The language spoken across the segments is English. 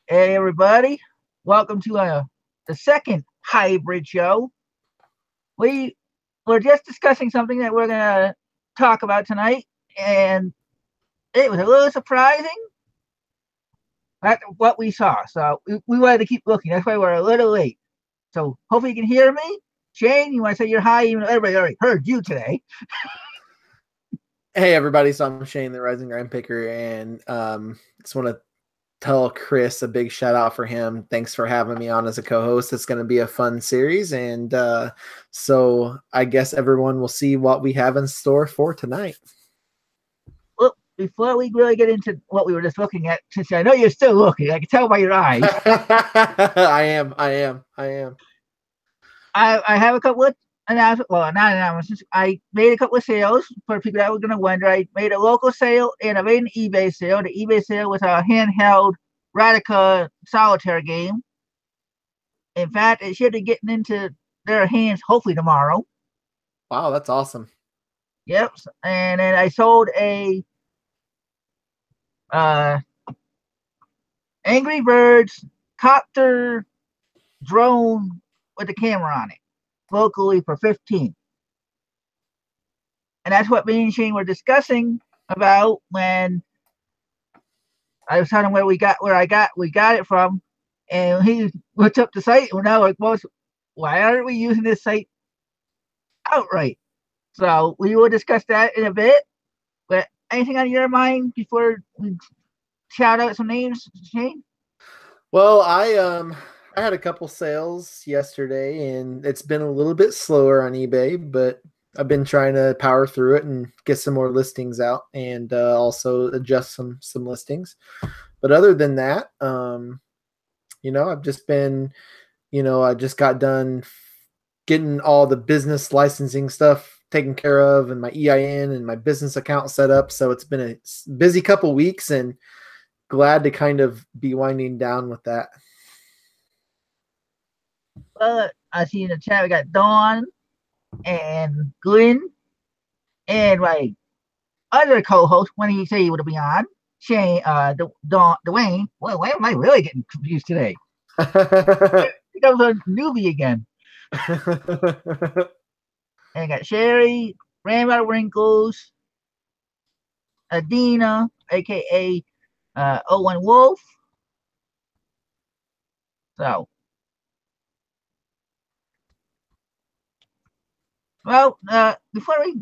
Hey everybody, welcome to the second hybrid show. We were just discussing something that we're gonna talk about tonight, and it was a little surprising at what we saw. So we wanted to keep looking. That's why we're a little late. So hopefully you can hear me. Shane, you want to say you're hi, even though everybody already heard you today. Hey everybody, so I'm Shane, the Rising Grind Picker, and just want to tell Chris a big shout out for him. Thanks for having me on as a co-host. It's going to be a fun series, and so I guess everyone will see what we have in store for tonight. Well, before we really get into what we were just looking at, since I know you're still looking, I can tell by your eyes. I am. I have a couple of announcements. Well, not announcements. I made a couple of sales for people that were going to wonder. I made a local sale and I made an eBay sale. The eBay sale was a handheld Radica solitaire game. In fact, it should be getting into their hands hopefully tomorrow. Wow, that's awesome. Yep. And then I sold a uh, Angry Birds copter drone with a camera on it locally for 15. And that's what me and Shane were discussing about when I was telling him we got it from, and he looked up the site and now like, well, why aren't we using this site outright? So we will discuss that in a bit. But anything on your mind before we shout out some names, Shane? Well, I had a couple sales yesterday, and it's been a little bit slower on eBay, but I've been trying to power through it and get some more listings out, and also adjust some listings. But other than that, I've just been, I just got done getting all the business licensing stuff taken care of, and my EIN and my business account set up. So it's been a busy couple weeks, and glad to kind of be winding down with that. I see in the chat we got Dawn and Glenn and my other co-host when he said he would be on, Shane, Dwayne. Well, why am I really getting confused today? He becomes a newbie again. And I got Sherry, Grandma Wrinkles, Adina, aka Owen Wolf. So, well, before we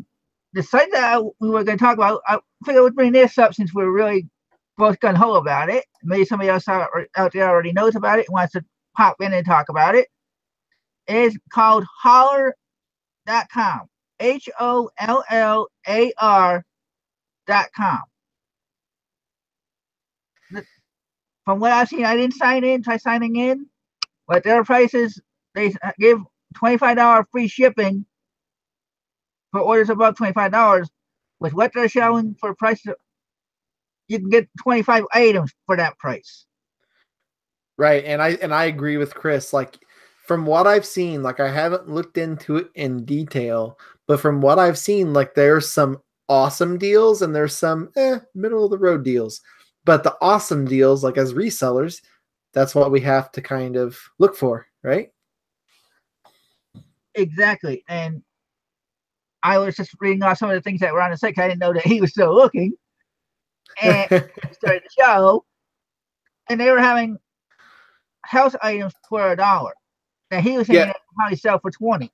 decided that we were going to talk about, I figured we'd bring this up since we're really both gung ho about it. Maybe somebody else out there already knows about it and wants to pop in and talk about it. It's called holler.com. HOLLAR.com. From what I've seen, I didn't try signing in, but their prices, they give $25 free shipping for orders above $25. With what they're showing for prices, you can get 25 items for that price. Right, and I agree with Chris. Like, from what I've seen, like, I haven't looked into it in detail, but from what I've seen, like, there's some awesome deals and there's some middle of the road deals. But the awesome deals, like, as resellers, that's what we have to kind of look for, right? Exactly. And I was just reading off some of the things that were on the site. I didn't know that he was still looking. And started the show, and they were having house items for $1. Now he was saying how he sell for 20.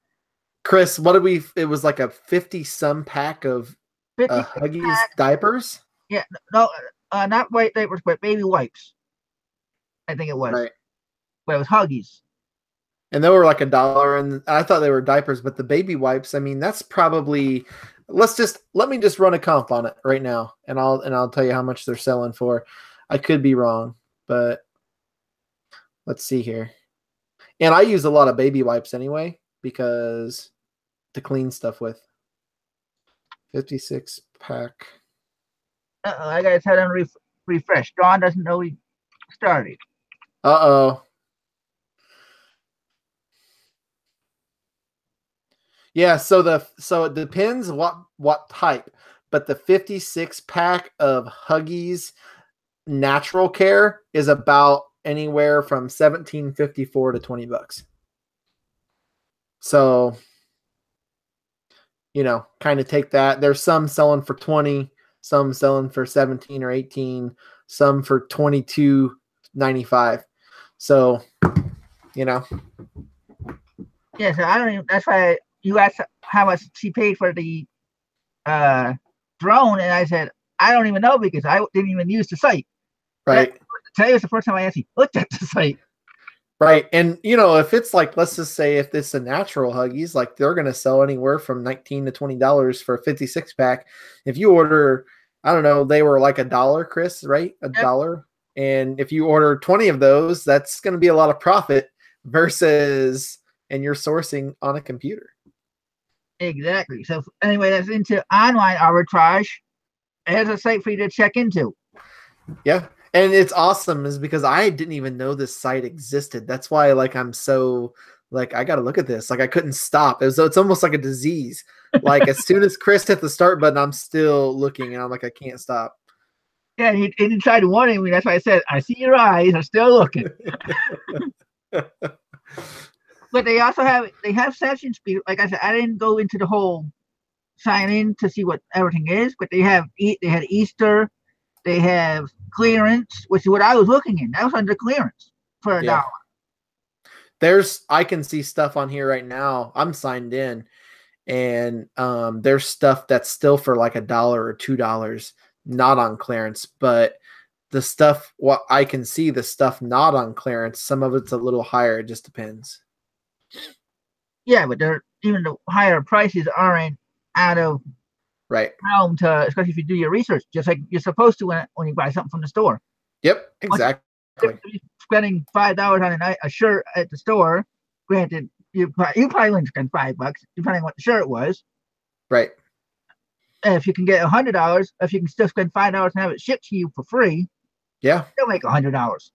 Chris, what did we? It was like a 50-some pack of Huggies diapers. Yeah, no, not white diapers, but baby wipes. I think it was. Right. But it was Huggies. And they were like $1, and I thought they were diapers, but the baby wipes, I mean, that's probably. Let me just run a comp on it right now, and I'll tell you how much they're selling for. I could be wrong, but let's see here. And I use a lot of baby wipes anyway because to clean stuff with. 56 pack. I gotta tell them refresh. Dawn doesn't know we started. Yeah, so it depends what type, but the 56 pack of Huggies Natural Care is about anywhere from $17.54 to $20. So, kind of take that. There's some selling for 20, some selling for 17 or 18, some for 22.95. So, Yeah, so I don't even. That's why you asked how much she paid for the drone, and I said I don't even know because I didn't even use the site. right. Today was the first time I actually looked at the site. Right. And, if it's like, let's just say if it's a natural Huggies, like they're going to sell anywhere from $19 to $20 for a 56 pack. If you order, I don't know, they were like $1, Chris, right? $1. And if you order 20 of those, that's going to be a lot of profit versus, and you're sourcing on a computer. Exactly. So anyway, that's into online arbitrage. There's a site for you to check into. Yeah. And it's awesome is because I didn't even know this site existed. That's why I'm so I got to look at this. I couldn't stop. It's almost like a disease. As soon as Chris hit the start button, I'm still looking and I'm like, I can't stop. Yeah, he tried warning me. That's why I said, I see your eyes are still looking. But they also have session speed. Like I said, I didn't go into the whole sign in to see what everything is, but they had Easter, they have clearance, which is what I was looking in. That was under clearance for $1. I can see stuff on here right now. I'm signed in, and there's stuff that's still for like $1 or $2, not on clearance. But the stuff, what I can see, the stuff not on clearance, some of it's a little higher. It just depends. Yeah, but even the higher prices aren't out of right realm to, especially if you do your research, just like you're supposed to when you buy something from the store. Yep, exactly. Spending $5 on a shirt at the store, granted, you probably wouldn't spend $5 depending on what the shirt was. Right. And if you can get $100, if you can still spend $5 and have it shipped to you for free, yeah, you'll make $100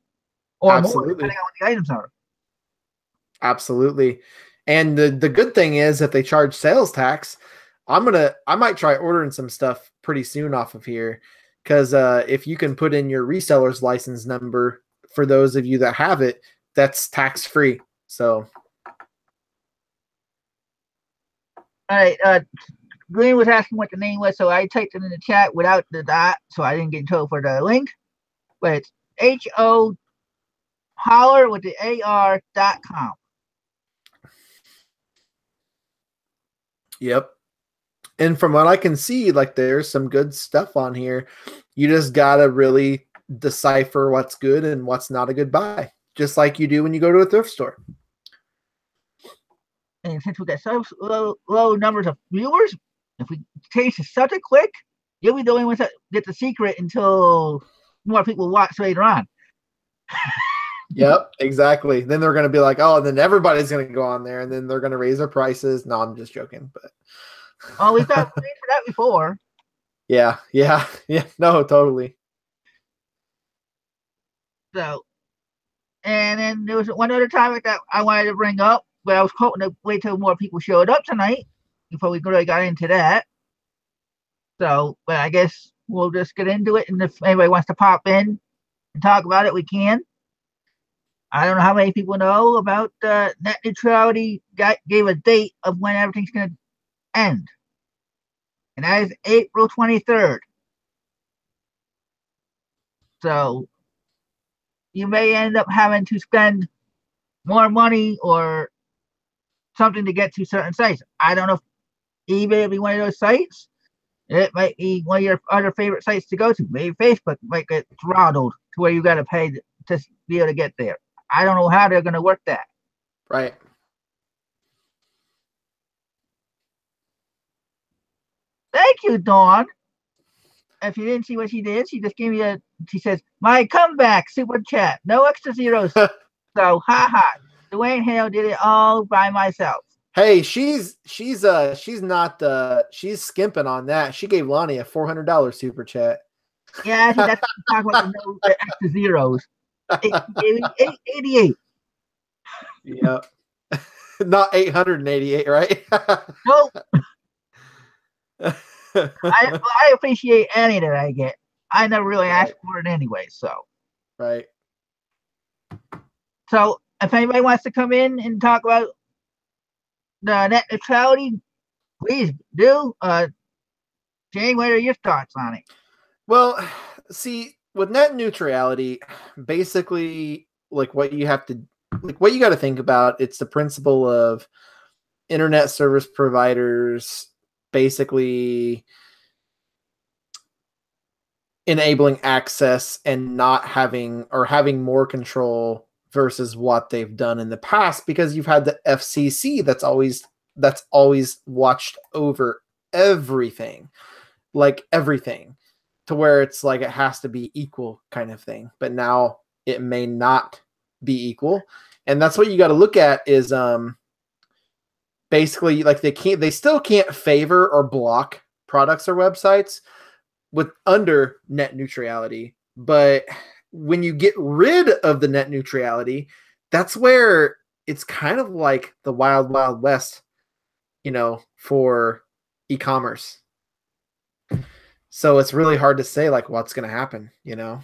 or Absolutely. more, depending on what the items are. Absolutely. And the good thing is if they charge sales tax, I might try ordering some stuff pretty soon off of here. Because if you can put in your reseller's license number for those of you that have it, that's tax free. So, all right. Green was asking what the name was, so I typed it in the chat without the dot, so I didn't get in trouble for the link. But it's HO holler with the AR.com. Yep. And from what I can see, there's some good stuff on here. You just gotta really decipher what's good and what's not a good buy, just like you do when you go to a thrift store. And since we got so low numbers of viewers, if we change the subject quick, you'll be the only ones that get the secret until more people watch later on. Yep, exactly. Then they're going to be like, oh, then everybody's going to go on there, and then they're going to raise their prices. No, I'm just joking, but we've got for that before. Yeah. No, totally. So, and then there was one other topic that I wanted to bring up, but I was hoping to wait till more people showed up tonight before we really got into that. So, but I guess we'll just get into it, and if anybody wants to pop in and talk about it, we can. I don't know how many people know about net neutrality. Gave a date of when everything's going to end, and that is April 23rd. So you may end up having to spend more money or something to get to certain sites. I don't know if eBay will be one of those sites. It might be one of your other favorite sites to go to. Maybe Facebook might get throttled to where you got to pay to be able to get there. I don't know how they're going to work that. Right. Thank you, Dawn. If you didn't see what she did, she just gave me she says, my comeback super chat. No extra zeros. So, haha. Dwayne Hale did it all by myself. Hey, she's not she's skimping on that. She gave Lonnie a $400 super chat. Yeah, see, that's what I'm talking about, the extra zeros. 88. Yep. Not 888, right? Nope. I appreciate any that I get. I never really ask for it anyway, so. Right. So if anybody wants to come in and talk about the net neutrality, please do. Jane, what are your thoughts on it? Well, see, with net neutrality, basically, like what you have to, like what you got to think about, it's the principle of internet service providers basically enabling access and not having or having more control versus what they've done in the past, because you've had the FCC that's always watched over everything, like everything, to where it's like it has to be equal kind of thing. But now it may not be equal. And that's what you got to look at is basically like they still can't favor or block products or websites with under net neutrality. But when you get rid of the net neutrality, that's where it's kind of like the wild, wild west, for e-commerce. So it's really hard to say like what's going to happen. Yeah.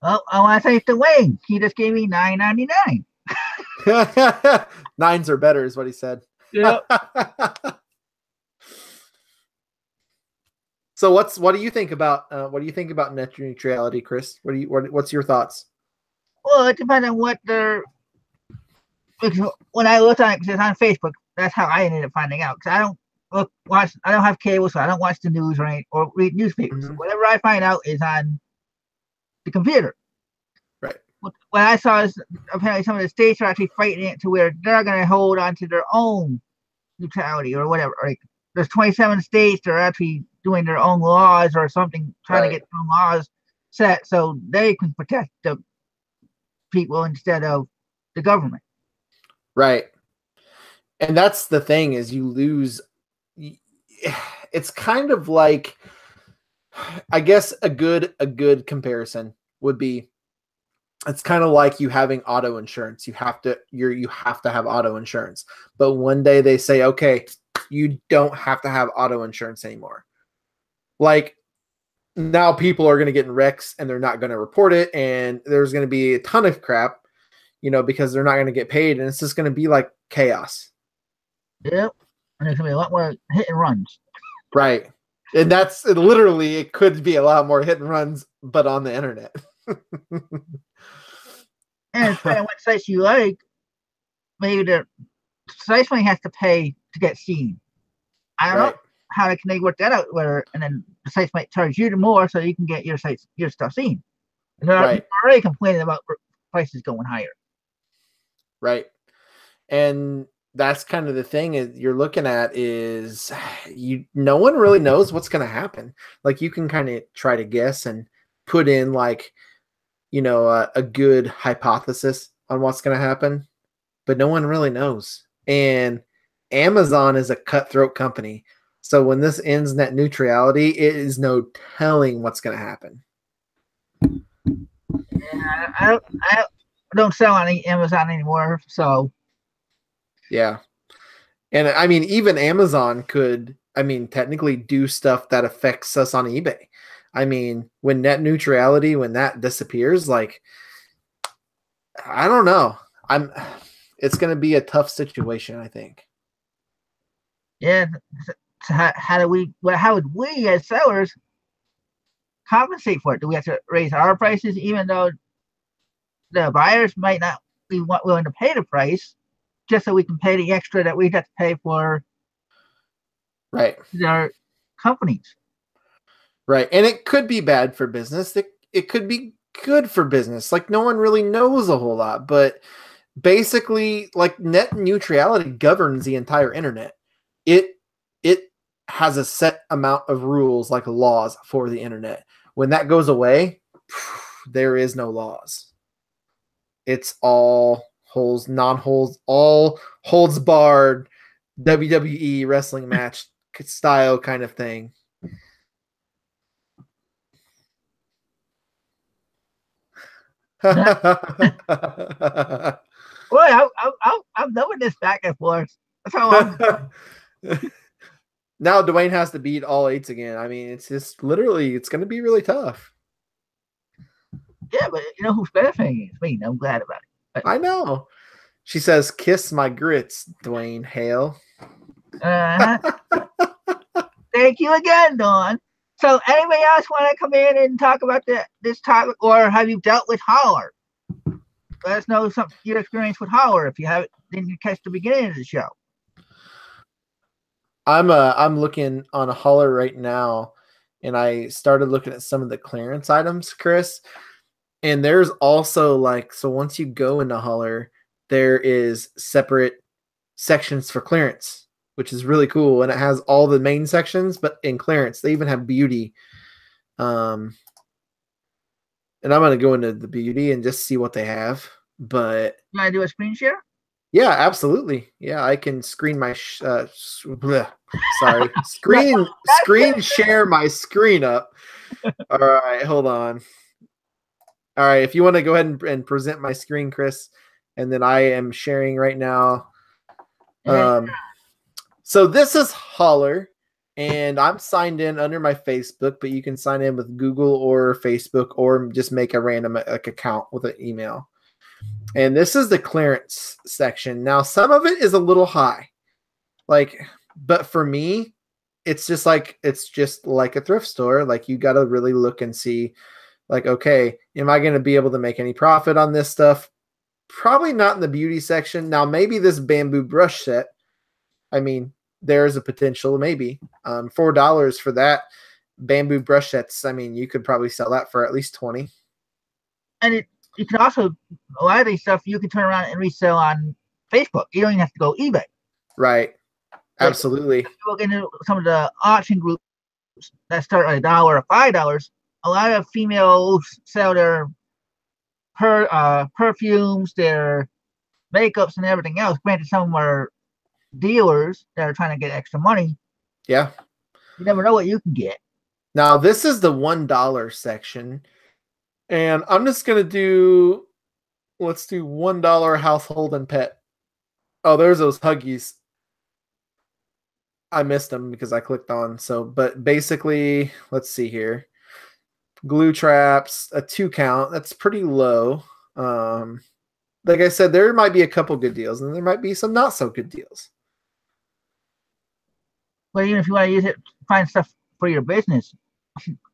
Well, I want to thank Dwayne. He just gave me $9.99. Nines are better, is what he said. Yeah. So what do you think about net neutrality, Chris? What's your thoughts? Well, it depends on what they're. Because when I looked on it, because it's on Facebook, that's how I ended up finding out. Because I don't watch, I don't have cable, so I don't watch the news or read newspapers. Mm-hmm. So whatever I find out is on the computer. Right. What I saw is apparently some of the states are actually fighting it to where they're going to hold on to their own neutrality or whatever. Like there's 27 states that are actually doing their own laws or something, trying to get their own laws set so they can protect the people instead of the government. Right. And that's the thing is you lose. It's kind of like, I guess a good comparison would be, it's kind of like you having auto insurance. You have to have auto insurance. But one day they say, okay, you don't have to have auto insurance anymore. Like now people are going to get in wrecks and they're not going to report it. And there's going to be a ton of crap, because they're not going to get paid. And it's just going to be like chaos. Yep. And there's going to be a lot more hit and runs. Right. And it could be a lot more hit and runs, but on the internet. And depending on what sites you like, maybe the sites might have to pay to get seen. I don't know how can they work that out, and then the sites might charge you more so you can get your stuff seen. And they're already complaining about prices going higher. Right. And that's kind of the thing is you're looking at is no one really knows what's going to happen. Like you can kind of try to guess and put in like, a good hypothesis on what's going to happen, but no one really knows. And Amazon is a cutthroat company. So when this ends net neutrality, it is no telling what's going to happen. Yeah, I don't sell on Amazon anymore. So yeah. And I mean, even Amazon could, technically do stuff that affects us on eBay. I mean, when net neutrality, when that disappears, like, I don't know. It's going to be a tough situation, I think. Yeah. So how would we as sellers compensate for it? Do we have to raise our prices even though the buyers might not be willing to pay the price just so we can pay the extra that we have to pay for their companies? Right. And it could be bad for business. It could be good for business. Like no one really knows a whole lot, but basically like net neutrality governs the entire internet. It has a set amount of rules, like laws for the internet. When that goes away, there is no laws. It's all holds, non-holds, all holds barred WWE wrestling match style kind of thing. Boy, I'm loving this back and forth. That's how I'm. Now Dwayne has to beat all eights again. I mean, it's just literally, it's going to be really tough. Yeah, but who's benefiting? It's me. I'm glad about it. I know. She says, "Kiss my grits, Dwayne Hale." Uh, Thank you again, Dawn. So, anybody else want to come in and talk about this topic, or have you dealt with Holler? Let us know your experience with Holler if you haven't didn't catch the beginning of the show. I'm looking on a Holler right now, and I started looking at some of the clearance items, Chris. And there's also so once you go into Holler, there is separate sections for clearance, which is really cool. And it has all the main sections, but in clearance, they even have beauty. And I'm going to go into the beauty and just see what they have. But you want to do a screen share? Yeah, absolutely. Yeah, I can screen my sorry. Screen share my screen up. All right, hold on. All right, if you want to go ahead and present my screen, Chris, and then I am sharing right now. So this is Holler, and I'm signed in under my Facebook, but you can sign in with Google or Facebook, or just make a random account with an email. And this is the clearance section. Now, some of it is a little high, but for me, it's just like a thrift store. Like, you got to really look and see, okay, am I going to be able to make any profit on this stuff? Probably not in the beauty section. Now, maybe this bamboo brush set. I mean, there's a potential, maybe $4 for that bamboo brush sets. I mean, you could probably sell that for at least 20. And you can also, a lot of these stuff you can turn around and resell on Facebook. You don't even have to go eBay. Right. Absolutely. If you look into some of the auction groups that start at $1 or $5, a lot of females sell their perfumes, their makeups, and everything else. Granted, some are dealers that are trying to get extra money. Yeah. You never know what you can get. Now, this is the $1 section. And I'm just going to let's do $1 household and pet. Oh, there's those Huggies. I missed them because I clicked on. But basically, let's see here. Glue traps, a 2 count. That's pretty low. Like I said, there might be a couple good deals, and there might be some not so good deals. Well, even if you want to use it, find stuff for your business.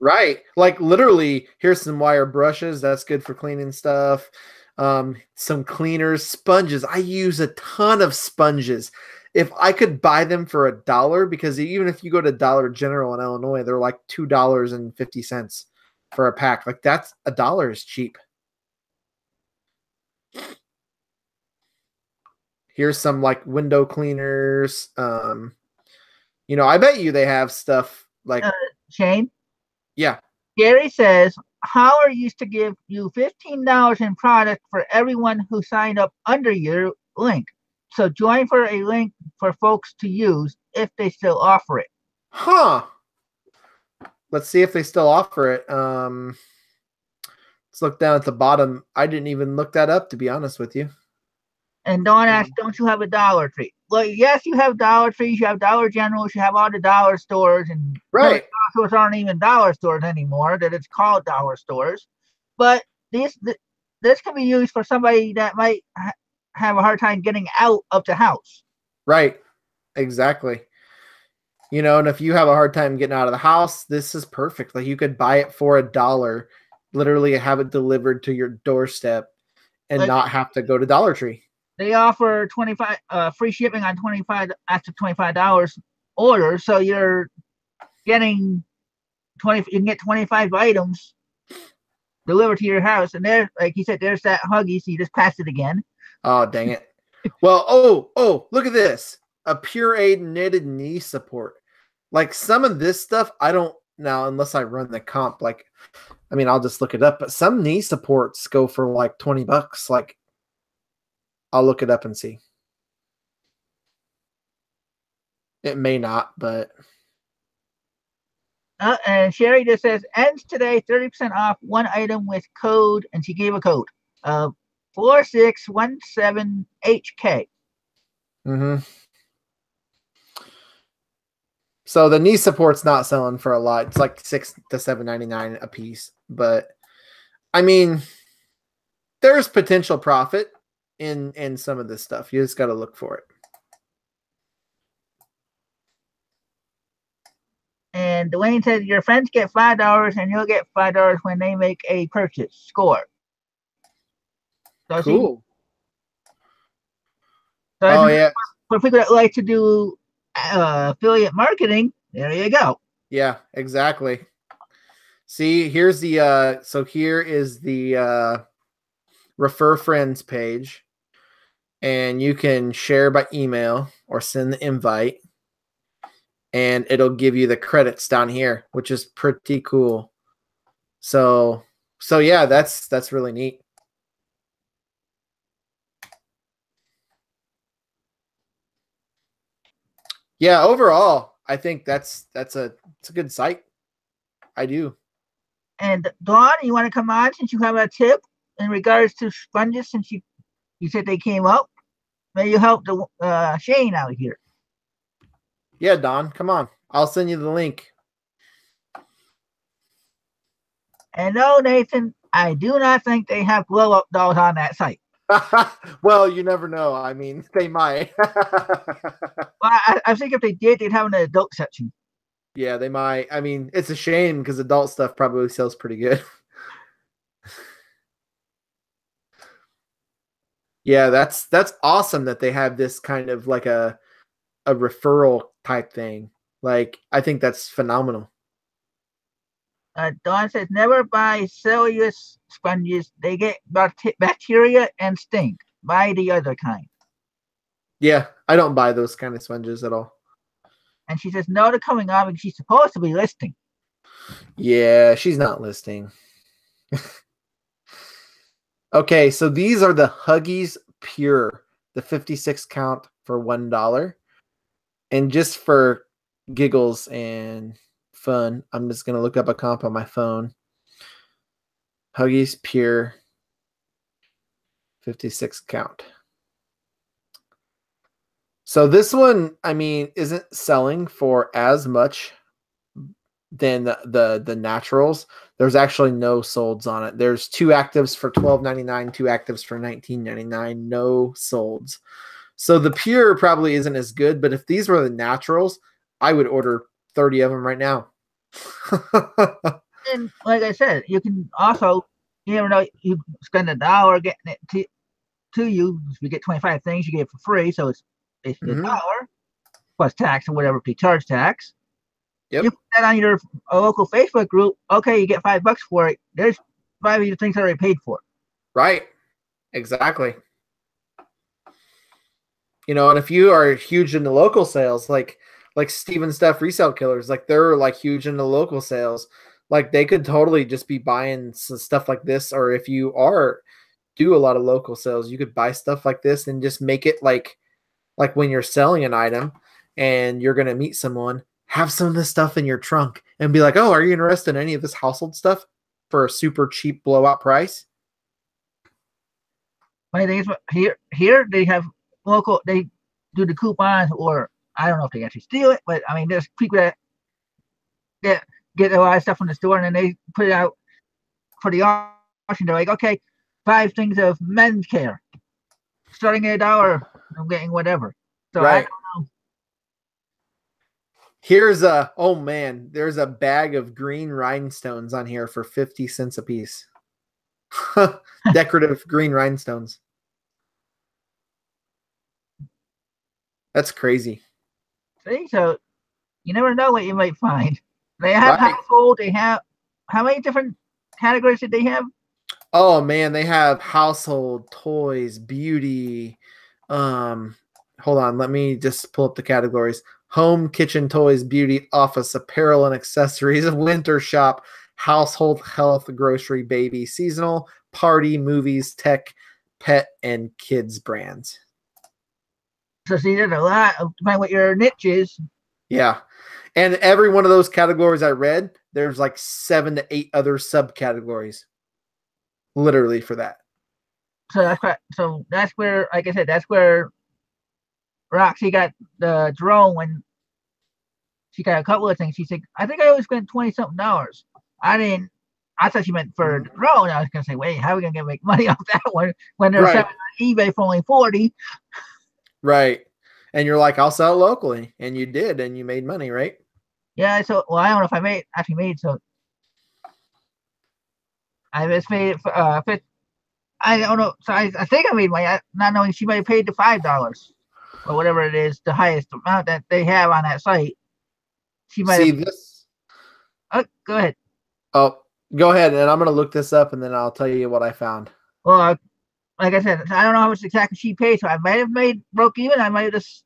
Right. Like, literally, here's some wire brushes. That's good for cleaning stuff. Some cleaners, sponges. I use a ton of sponges. If I could buy them for $1, because even if you go to Dollar General in Illinois, they're like $2.50 for a pack. Like, that's $1 is cheap. Here's some window cleaners. I bet you they have stuff like Shane. Yeah. Gary says Howler used to give you $15 in product for everyone who signed up under your link. So join for a link for folks to use if they still offer it. Huh. Let's see if they still offer it. Let's look down at the bottom. I didn't even look that up, to be honest with you. And Dawn asked, don't you have a Dollar Tree? Well, yes, you have Dollar Trees, you have Dollar Generals, you have all the dollar stores, and right. Dollar stores aren't even dollar stores anymore, that it's called dollar stores. But this can be used for somebody that might have a hard time getting out of the house. Right. Exactly. And if you have a hard time getting out of the house, this is perfect. Like, you could buy it for $1, literally have it delivered to your doorstep, and not have to go to Dollar Tree. They offer 25 free shipping on after $25 order, so you're getting 20. You can get 25 items delivered to your house, and there, like you said, there's that Huggy. So you just pass it again. Oh, dang it! Well, oh, look at this. A Pureade knitted knee support. Like, some of this stuff, I don't now, unless I run the comp. I'll just look it up. But some knee supports go for like $20. Like, I'll look it up and see. It may not, but. And Sherry just says, ends today, 30% off one item with code, and she gave a code. 4617HK. Mm-hmm. So the knee support's not selling for a lot. It's like $6 to $7.99 a piece. But, there's potential profit. in some of this stuff. You just got to look for it. And Dwayne said your friends get $5 and you'll get $5 when they make a purchase. Score. So Cool. Oh yeah. For people that like to do affiliate marketing, there you go. Yeah, exactly. See, here's the so here is the refer friends page, and you can share by email or send the invite, and it'll give you the credits down here, which is pretty cool. So yeah, that's really neat. Yeah, overall, I think it's a good site. I do. And Dawn, you want to come on since you have a tip in regards to sponges, since you said they came up? Maybe you help the Shane out here. Yeah, Dawn, come on. I'll send you the link. And no, Nathan, I do not think they have blow-up dolls on that site. Well, you never know. I mean, they might. Well, I think if they did, they'd have an adult section. Yeah, they might. I mean, it's a shame because adult stuff probably sells pretty good. Yeah, that's awesome that they have this kind of like a referral type thing. Like, I think that's phenomenal. Dawn says never buy cellulose sponges. They get bacteria and stink. Buy the other kind. Yeah, I don't buy those kind of sponges at all. And she says no to coming on because she's supposed to be listing. Yeah, she's not listing. Okay, so these are the Huggies Pure, the 56 count for $1. And just for giggles and fun, I'm just going to look up a comp on my phone. Huggies Pure 56 count. So this one, I mean, isn't selling for as much than the naturals. There's actually no solds on it. There's 2 actives for $12.99, 2 actives for $19.99, no solds. So the Pure probably isn't as good, but if these were the naturals, I would order 30 of them right now. And like I said, you can also, you never know, you spend $1 getting it to you. If you get 25 things, you get it for free. So it's basically $1 plus tax or whatever if they charge tax. Yep. You put that on your local Facebook group. Okay, you get $5 for it. There's 5 of your things already paid for. Right. Exactly. You know, and if you are huge into local sales, like Steve and Steph Resale Killers, like they're like huge into local sales, like they could totally just be buying some stuff like this. Or if you do a lot of local sales, you could buy stuff like this and just make it like when you're selling an item and you're going to meet someone, have some of this stuff in your trunk and be like, oh, are you interested in any of this household stuff for a super cheap blowout price? My thing is, here they have local, they do the coupons, or I don't know if they actually steal it, but I mean, there's people that get a lot of stuff from the store and then they put it out for the auction. They're like, okay, 5 things of men's care, starting at $1, I'm getting whatever. So right. I don't know. Here's there's a bag of green rhinestones on here for 50 cents a piece. Decorative green rhinestones. That's crazy. See, so you never know what you might find. They have household. They have, how many different categories did they have? Oh man, they have household, toys, beauty. Hold on, let me just pull up the categories. Home, kitchen, toys, beauty, office, apparel and accessories, winter shop, household, health, grocery, baby, seasonal, party, movies, tech, pet, and kids brands. So see, there's a lot of, depending what your niche is. Yeah. And every one of those categories I read, there's like 7 to 8 other subcategories. Literally for that. So that's where, like I said, that's where Roxy got the drone when she got a couple of things. She said, I think I only spent $20-something. I didn't I thought you meant for the drone. I was gonna say, wait, how are we gonna make money off that one when they're Right. selling on eBay for only 40? Right. And you're like, I'll sell it locally. And you did, and you made money, right? Yeah, so well, I don't know if I actually made so I just made it for I don't know. So I think I made money, not knowing she might have paid the $5 or whatever it is, the highest amount that they have on that site. She might See have. this? Oh, go ahead. Oh, go ahead, and I'm gonna look this up, and then I'll tell you what I found. Well, like I said, I don't know how much exactly she paid, so I might have made broke even. I might have just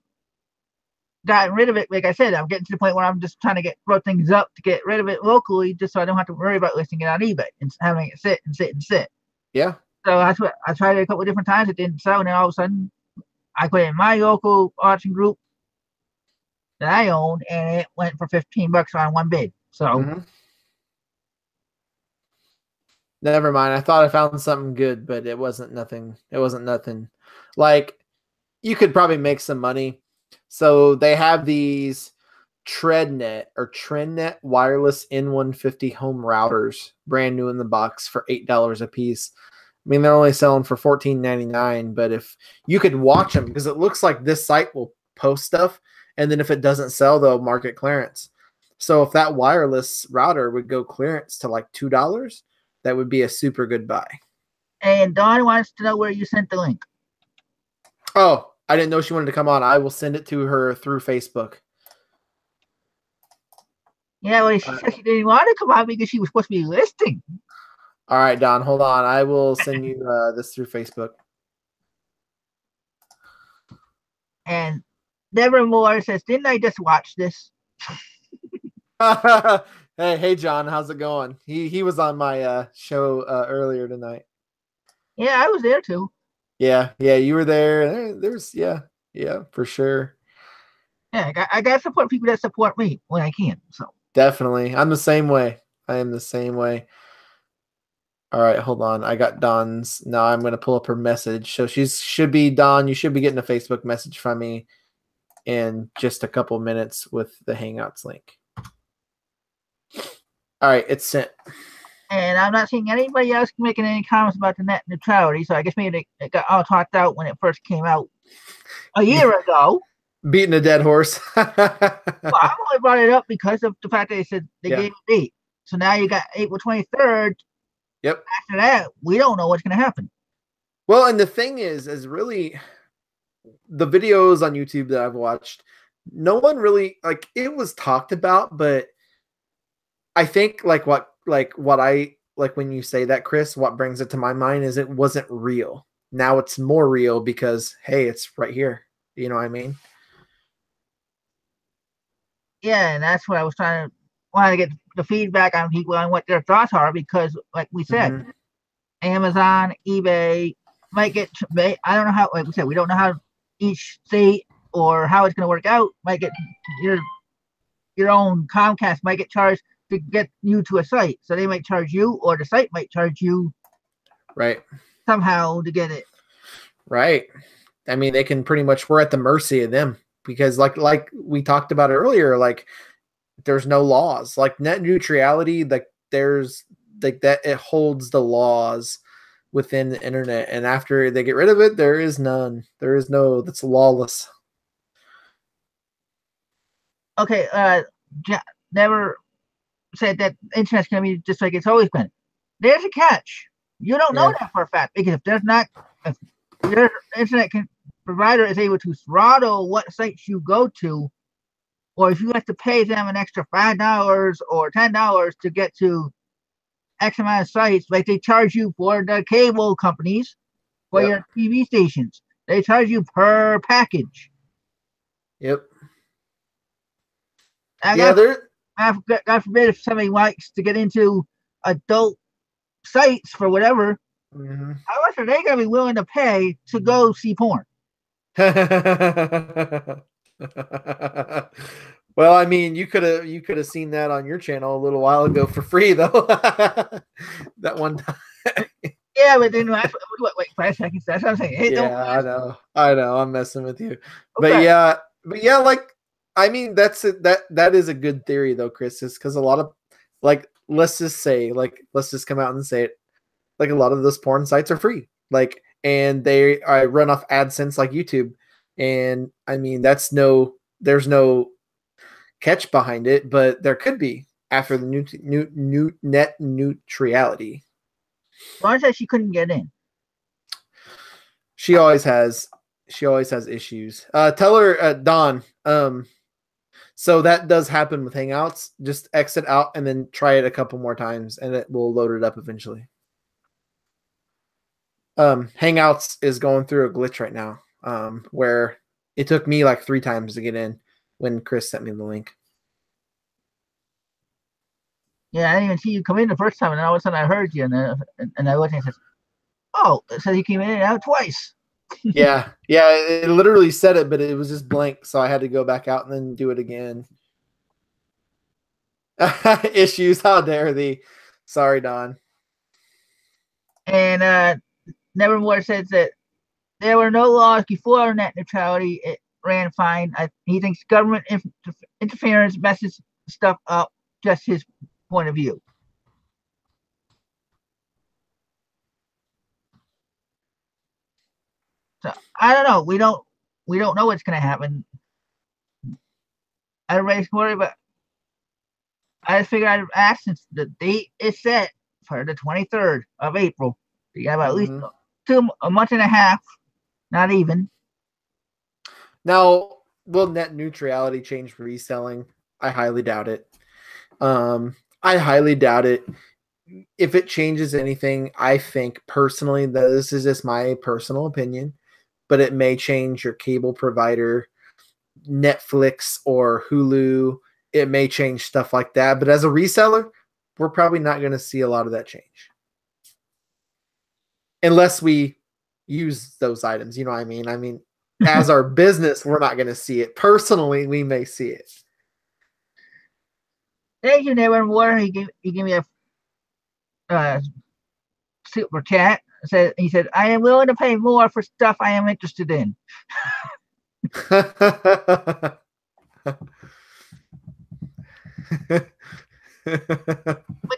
gotten rid of it. Like I said, I'm getting to the point where I'm just trying to throw things up to get rid of it locally, just so I don't have to worry about listing it on eBay and having it sit and sit and sit. Yeah. So that's what I tried it a couple of different times. It didn't sell, and then all of a sudden, I put it in my local auction group that I own, and it went for $15 on one bid. So Never mind. I thought I found something good, but it wasn't nothing. It wasn't nothing. Like, you could probably make some money. So they have these TrendNet wireless N150 home routers, brand new in the box for $8 a piece. I mean, they're only selling for $14.99, but if you could watch them, because it looks like this site will post stuff, and then if it doesn't sell, they'll market clearance. So if that wireless router would go clearance to like $2, that would be a super good buy. And Dawn wants to know where you sent the link. Oh, I didn't know she wanted to come on. I will send it to her through Facebook. Yeah, well, she said she didn't want to come on because she was supposed to be listing. All right, Don, hold on. I will send you this through Facebook. And Nevermore says, didn't I just watch this? Hey, John, how's it going? He was on my show earlier tonight. Yeah, I was there too. Yeah, you were there. There's yeah, for sure. Yeah, I got to support people that support me when I can. So Definitely, I'm the same way. I am the same way. All right, hold on. I got Dawn's. Now I'm going to pull up her message. So should be Dawn. You should be getting a Facebook message from me in just a couple minutes with the Hangouts link. All right, it's sent. And I'm not seeing anybody else making any comments about the net neutrality. So I guess maybe it got all talked out when it first came out a year ago. Beating a dead horse. Well, I only brought it up because of the fact that they said they gave a date. So now you got April 23rd. Yep. After that, we don't know what's going to happen. Well, and the thing is really the videos on YouTube that I've watched, no one really, like, it was talked about, but I think like what I like when you say that, Chris, what brings it to my mind is it wasn't real. Now it's more real because, hey, it's right here. You know what I mean? Yeah, and that's what I was trying to get the feedback on people on what their thoughts are, because like we said, Amazon, eBay might get, I don't know how, like we said, we don't know how each state or how it's going to work out. Might get your own Comcast might get charged to get you to a site, so they might charge you, or the site might charge you, right, somehow to get it. Right. I mean, they can pretty much, we're at the mercy of them, because like we talked about earlier, like there's no laws, like net neutrality, like there's like that, it holds the laws within the internet, and after they get rid of it, there is none. There is no, that's lawless. Okay, never said that internet's going to be just like it's always been. There's a catch. You don't know that for a fact, because if your internet provider is able to throttle what sites you go to, or if you have to pay them an extra $5 or $10 to get to X amount of sites, like they charge you for the cable companies for your TV stations, they charge you per package. Yep. God forbid if somebody likes to get into adult sites for whatever, how much are they going to be willing to pay to go see porn? Well, I mean, you could have seen that on your channel a little while ago for free, though. That one time. Yeah, but then wait 5 seconds. That's what I'm saying. Hey, I know. I'm messing with you, but yeah, like, I mean, that is a good theory though, Chris, is because a lot of, like let's just say, like, let's just come out and say it. Like, a lot of those porn sites are free. Like, and I run off AdSense like YouTube. And I mean, there's no catch behind it, but there could be after the new net neutrality. Lauren said she couldn't get in. She always has issues. Tell her, Dawn. So that does happen with Hangouts. Just exit out and then try it a couple more times, and it will load it up eventually. Hangouts is going through a glitch right now, where it took me like 3 times to get in when Chris sent me the link. Yeah, I didn't even see you come in the first time, and all of a sudden I heard you, and I looked and said, "Oh, so you came in and out twice." Yeah, it literally said it, but it was just blank, so I had to go back out and then do it again. Issues, how dare thee? Sorry, Don. And Nevermore says that there were no laws before net neutrality. It ran fine. He thinks government interference messes stuff up. Just his point of view. So I don't know. We don't know what's going to happen. Everybody's worried, but I just figured I'd ask since the date is set for the 23rd of April. So you have at least a month and a half, not even. Now, will net neutrality change reselling? I highly doubt it. I highly doubt it. If it changes anything, I think personally that this is just my personal opinion, but it may change your cable provider, Netflix or Hulu. It may change stuff like that. But as a reseller, we're probably not going to see a lot of that change. Unless we use those items. You know what I mean? I mean, as our business, we're not going to see it. Personally, we may see it. Thank you, Nevermore. He gave me a super chat. He said, "I am willing to pay more for stuff I am interested in." But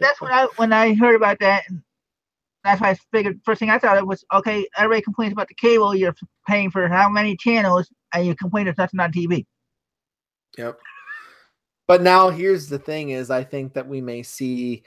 that's when I heard about that, and that's why I figured first thing I thought it was, okay, everybody complains about the cable, you're paying for how many channels, and you complain there's nothing on TV. Yep. But now here's the thing is I think that we may see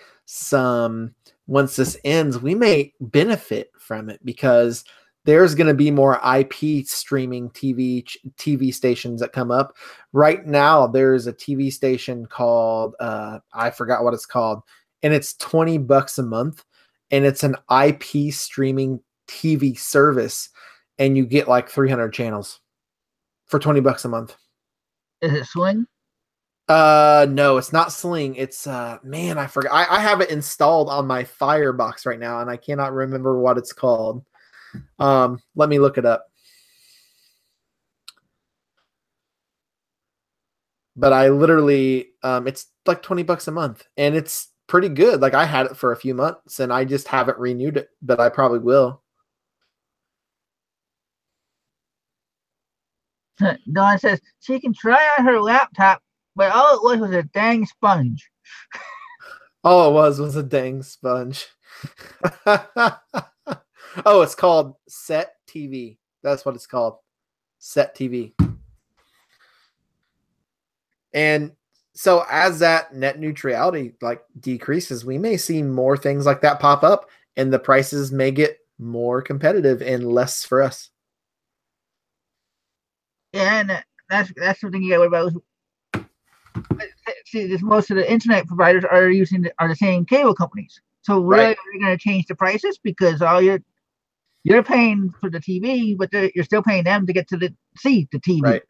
once this ends, we may benefit from it because there's going to be more IP streaming TV stations that come up. Right now, there's a TV station called, I forgot what it's called, and it's $20 a month, and it's an IP streaming TV service, and you get like 300 channels for $20 a month. Is it Sling? No, it's not Sling. It's man, I forgot. I have it installed on my Firebox right now, and I cannot remember what it's called. Let me look it up. But I literally, it's like $20 a month, and it's pretty good. Like I had it for a few months, and I just haven't renewed it, but I probably will. Dawn says she can try on her laptop, but all it was a dang sponge. All it was a dang sponge. Oh, it's called Set TV. That's what it's called. Set TV. And so as that net neutrality like decreases, we may see more things like that pop up, and the prices may get more competitive and less for us. Yeah, and that's something you got to worry about. See, most of the internet providers are the same cable companies. So really, are you going to change the prices because all you're paying for the TV, but you're still paying them to get to see the TV. Right.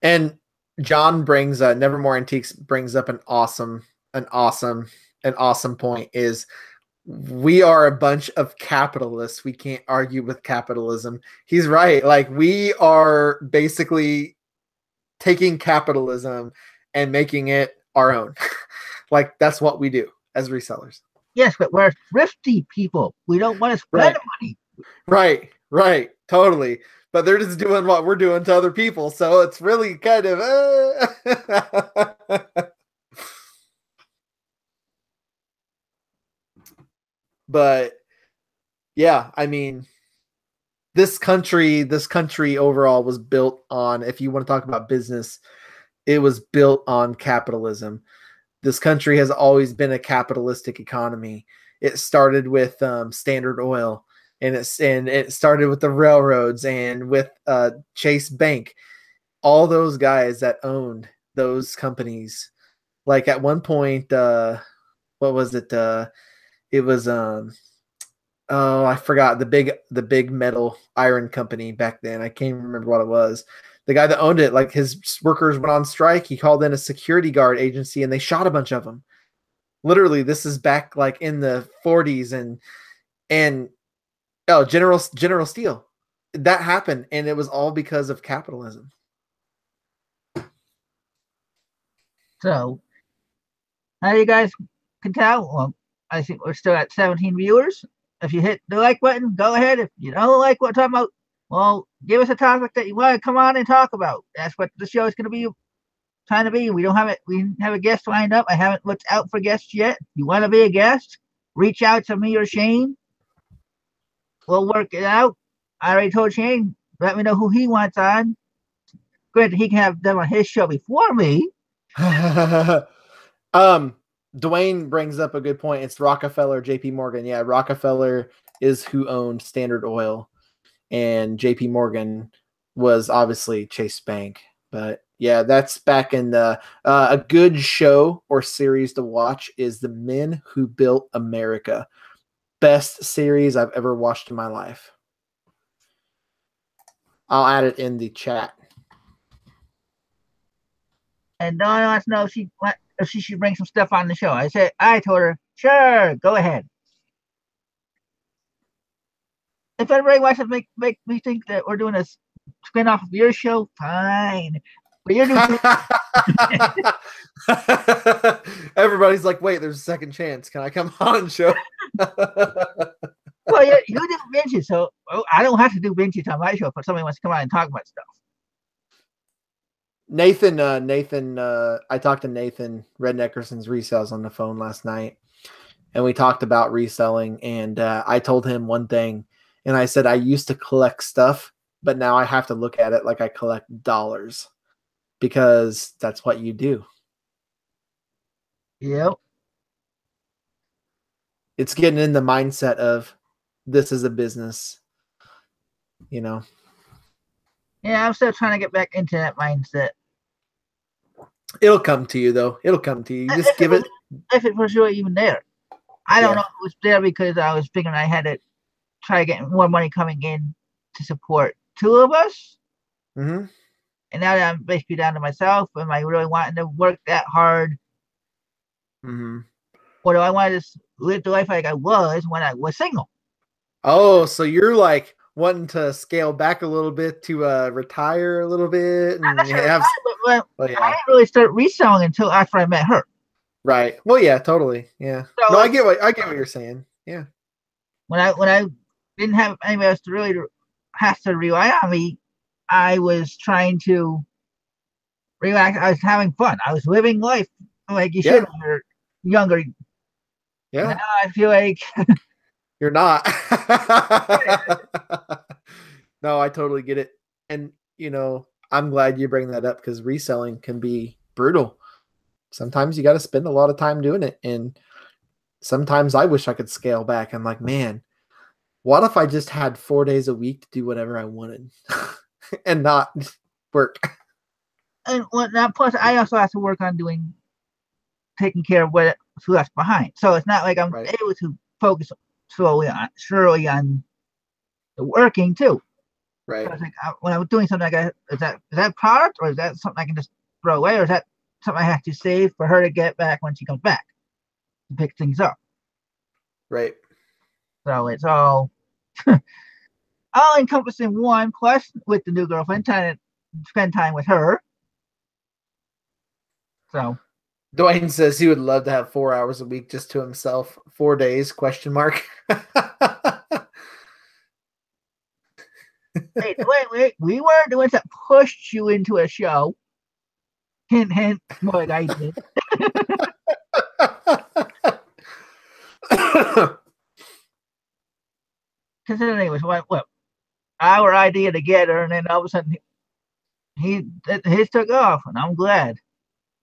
And John brings Nevermore Antiques brings up an awesome point is we are a bunch of capitalists. We can't argue with capitalism. He's right. Like we are basically taking capitalism and making it our own. Like that's what we do as resellers. Yes, but we're thrifty people. We don't want to spend money. Right. Totally. But they're just doing what we're doing to other people. So it's really kind of... But yeah, I mean, this country overall was built on, if you want to talk about business, it was built on capitalism. This country has always been a capitalistic economy. It started with Standard Oil, and it started with the railroads and with Chase Bank. All those guys that owned those companies, like at one point, what was it? It was oh, I forgot the big metal iron company back then. I can't even remember what it was. The guy that owned it, like his workers went on strike. He called in a security guard agency and they shot a bunch of them. Literally, this is back like in the 40s and oh, General Steel. That happened, and it was all because of capitalism. So, how you guys can tell, well, I think we're still at 17 viewers. If you hit the like button, go ahead. If you don't like what we're talking about, well, give us a topic that you want to come on and talk about. That's what the show is going to be trying to be. We don't have it. We have a guest lined up. I haven't looked out for guests yet. If you want to be a guest, reach out to me or Shane. We'll work it out. I already told Shane, let me know who he wants on. Good, he can have them on his show before me. Dwayne brings up a good point. It's Rockefeller, JP Morgan. Yeah, Rockefeller is who owned Standard Oil, and JP Morgan was obviously Chase Bank. But yeah, that's back in the a good show or series to watch is The Men Who Built America. Best series I've ever watched in my life. I'll add it in the chat. And Dawn wants to know if she should bring some stuff on the show. I told her, sure, go ahead. If everybody wants to make me think that we're doing a spin-off of your show, fine. But you're doing everybody's like, wait, there's a second chance. Can I come on and show? Well, you do vintage, so I don't have to do vintage on my show if somebody wants to come on and talk about stuff. Nathan, I talked to Nathan Red Neckerson's Resales on the phone last night, and we talked about reselling, and I told him one thing, and I said I used to collect stuff, but now I have to look at it like I collect dollars, because that's what you do. Yep. It's getting in the mindset of this is a business, you know. Yeah, I'm still trying to get back into that mindset. It'll come to you, though. It'll come to you. You just give it. If it was really even there. I don't know if it was there because I was figuring I had to try getting more money coming in to support two of us. Mm-hmm. And now that I'm basically down to myself, am I really wanting to work that hard? Mm-hmm. Or do I want to just live the life like I was when I was single? Oh, so you're like wanting to scale back a little bit to retire a little bit, and have. I didn't really start reselling until after I met her. Right. Well, yeah, totally. Yeah. So, no, I get what you're saying. Yeah. When I didn't have anybody else to really have to rely on me, I was trying to relax. I was having fun. I was living life like you should when you're younger. Yeah. Now I feel like you're not. No, I totally get it. And, you know, I'm glad you bring that up because reselling can be brutal. Sometimes you got to spend a lot of time doing it. And sometimes I wish I could scale back. I'm like, man, what if I just had 4 days a week to do whatever I wanted and not work? And now, plus, I also have to work on taking care of what's left behind. So it's not like I'm able to focus surely on the working too. Right. So like, when I'm doing something, is that product, or is that something I can just throw away, or is that something I have to save for her to get back when she comes back to pick things up? Right. So it's all encompassing one. Plus, with the new girlfriend, trying to spend time with her. So Dwayne says he would love to have 4 hours a week just to himself. 4 days? ? Hey, wait, we weren't the ones that pushed you into a show. Hint, hint, more like I did. because it was what our idea together, and then all of a sudden his took off, and I'm glad.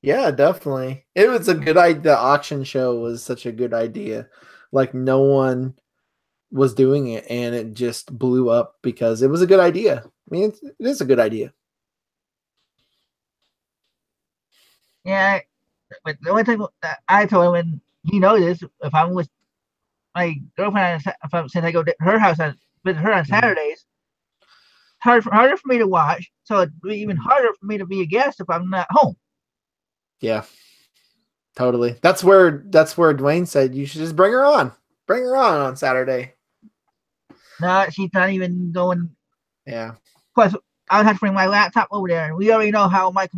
Yeah, definitely. It was a good idea. The auction show was such a good idea. Like no one was doing it, and it just blew up because it was a good idea. I mean, it is a good idea. Yeah, but the only thing that I told him, and he knows this, if I'm with my girlfriend, since I go to her house on visit her on Mhm. Saturdays, harder for me to watch. So it'd be even Mhm. harder for me to be a guest if I'm not home. Yeah, totally. That's where Dwayne said you should just bring her on. Bring her on Saturday. No, she's not even going. Yeah. Plus, I would have to bring my laptop over there, and we already know how my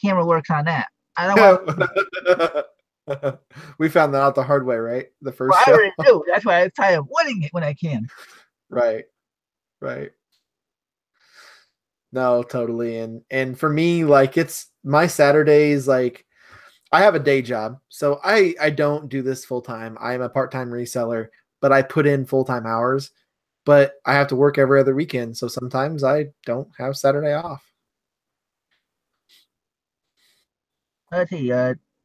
camera works on that. I don't want. We found that out the hard way, right? The Well, first I show. already do. That's why I try avoiding it when I can. Right. Right. No, totally. And for me, like it's my Saturdays, like I have a day job. So I don't do this full time. I'm a part-time reseller, but I put in full-time hours, but I have to work every other weekend. So sometimes I don't have Saturday off. Let's see.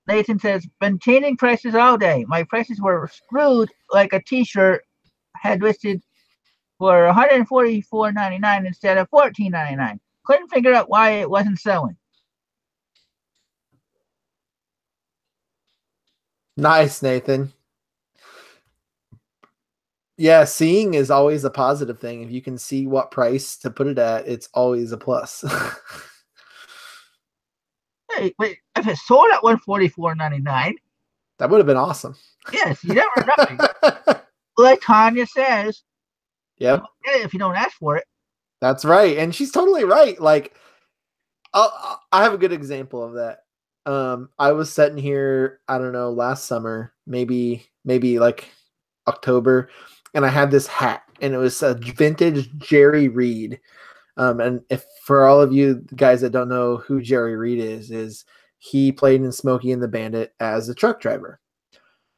Nathan says, been changing prices all day. My prices were screwed like a T-shirt had listed for 144.99 instead of 14.99. Couldn't figure out why it wasn't selling. Nice, Nathan. Yeah, seeing is always a positive thing. If you can see what price to put it at, it's always a plus. Hey, wait, if it sold at 144.99, That would have been awesome. yes, you never know. Like Tanya says, you Yep, won't get it if you don't ask for it. that's right. And she's totally right. Like I have a good example of that. I was sitting here, I don't know, last summer, maybe like October, and I had this hat, and it was a vintage Jerry Reed. And if for all of you guys that don't know who Jerry Reed is he played in Smokey and the Bandit as a truck driver,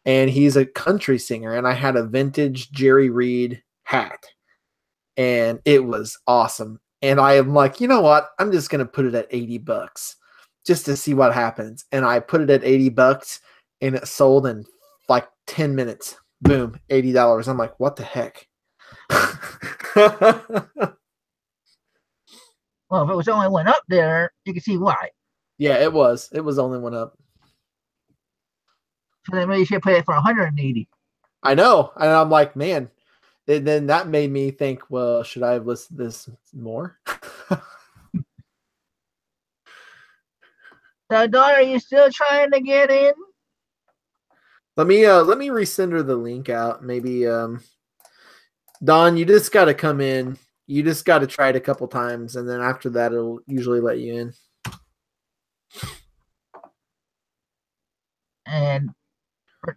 and he's a country singer. And I had a vintage Jerry Reed hat, and it was awesome. And I am like, you know what? I'm just gonna put it at $80 just to see what happens. And I put it at $80, and it sold in like 10 minutes. Boom, $80. I'm like, what the heck? Well, if it was only one up there, you can see why. Yeah, it was. It was only one up. So then maybe you should put it for 180. I know. And I'm like, man. And then that made me think, well, should I have listed this more? So, daughter, are you still trying to get in? Let me resend her the link out. Maybe Don, you just gotta come in. You just gotta try it a couple times, and then after that it'll usually let you in. And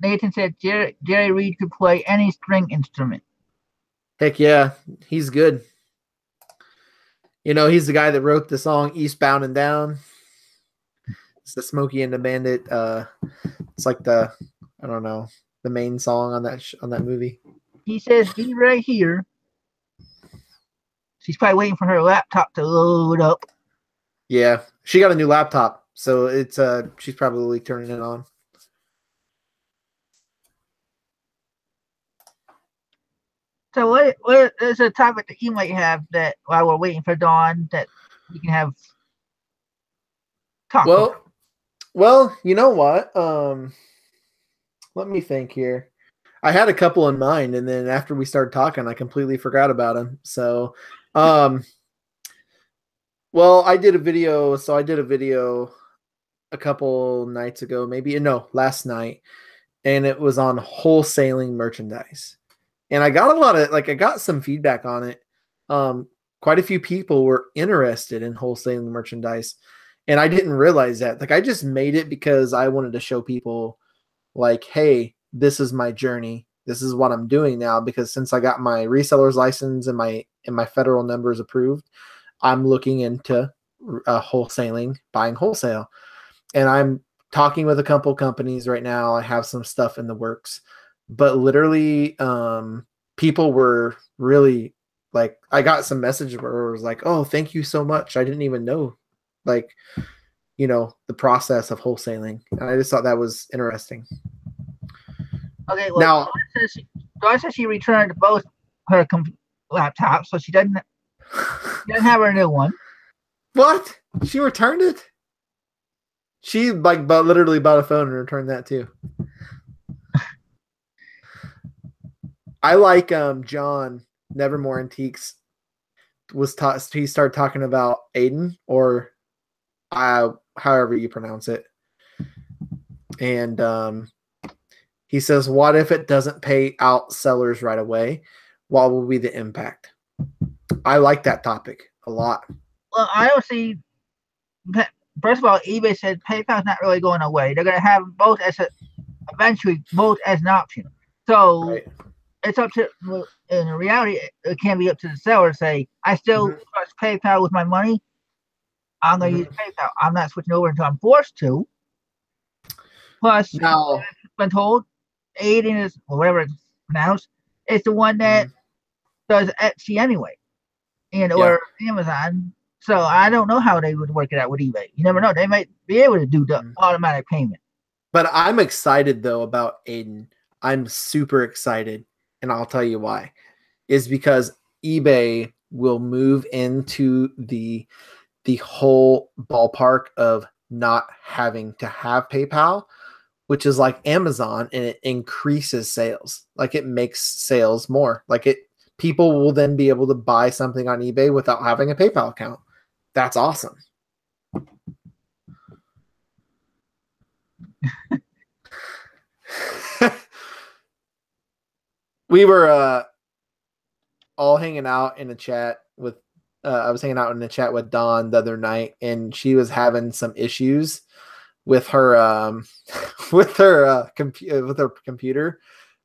Nathan said Jerry Reed could play any string instrument. Heck yeah, he's good. You know, he's the guy that wrote the song Eastbound and Down. It's the Smokey and the Bandit. It's like I don't know, the main song on that movie. He says, be right here. She's probably waiting for her laptop to load up. Yeah, she got a new laptop, so it's she's probably turning it on. So what is a topic that you might have that while we're waiting for Dawn that we can have talk about? Well, you know what? Let me think here. I had a couple in mind, and then after we started talking, I completely forgot about them. So, well, I did a video. So I did a video a couple nights ago, maybe no, last night, and it was on wholesaling merchandise. And I got a lot of I got some feedback on it. Quite a few people were interested in wholesaling merchandise, and I didn't realize that. Like I just made it because I wanted to show people, like, hey, this is my journey. This is what I'm doing now, because since I got my reseller's license and my federal numbers approved, I'm looking into wholesaling, buying wholesale, and I'm talking with a couple companies right now. I have some stuff in the works, but literally, people were really like, I got some message where it was like, oh, thank you so much. I didn't even know, like, the process of wholesaling. And I just thought that was interesting. Okay, well, Now, Dawn says she returned both her laptops, so she doesn't have her new one. what? She returned it? She literally bought a phone and returned that too. I like John Nevermore Antiques he started talking about Aiden, or however you pronounce it. And he says, what if it doesn't pay out sellers right away? What will be the impact? I like that topic a lot. Well, I don't see. First of all, eBay said PayPal's not really going away. They're going to have both eventually both as an option. So Right. it's up to, in reality, it can be up to the seller to say, I still trust PayPal with my money. I'm going to use PayPal. I'm not switching over until I'm forced to. Plus, now, I've been told Aiden is, or whatever it's pronounced, is the one that does Etsy anyway, or Amazon. So I don't know how they would work it out with eBay. You never know. They might be able to do the automatic payment. But I'm excited though about Aiden. I'm super excited, and I'll tell you why. Is because eBay will move into the whole ballpark of not having to have PayPal, which is like Amazon, and it increases sales. Like it makes sales more. People will then be able to buy something on eBay without having a PayPal account. That's awesome. We were all hanging out in a chat with I was hanging out in a chat with Dawn the other night, and she was having some issues with her with her computer.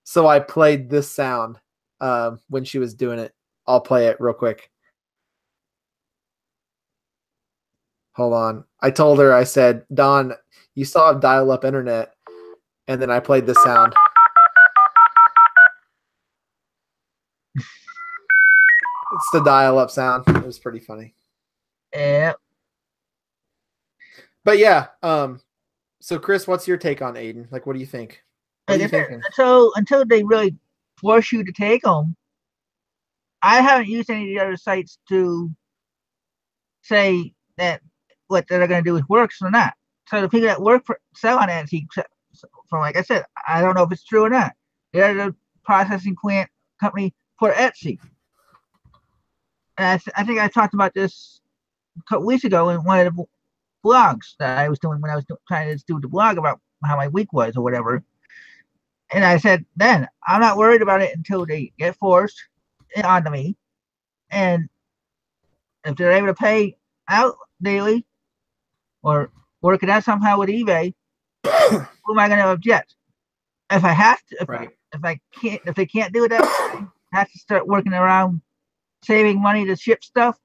So I played this sound when she was doing it. I'll play it real quick. Hold on. I told her, I said, Dawn, you still have dial-up internet. And then I played this sound. It's the dial-up sound. It was pretty funny. Yeah. But yeah, so Chris, what's your take on Aiden? Like, what do you think? What are you thinking? Until they really force you to take them, I haven't used any of the other sites to say that what they're going to do works or not. So the people that sell on Etsy, from like I said, I don't know if it's true or not. They're the processing plant company for Etsy. And I think I talked about this a couple weeks ago in one of the blogs that I was doing when I was trying to do the blog about how my week was or whatever. And I said, then I'm not worried about it until they get forced onto me. And if they're able to pay out daily or work it out somehow with eBay, who am I going to object? If I have to, if they can't do it that way, I have to start working around saving money to ship stuff.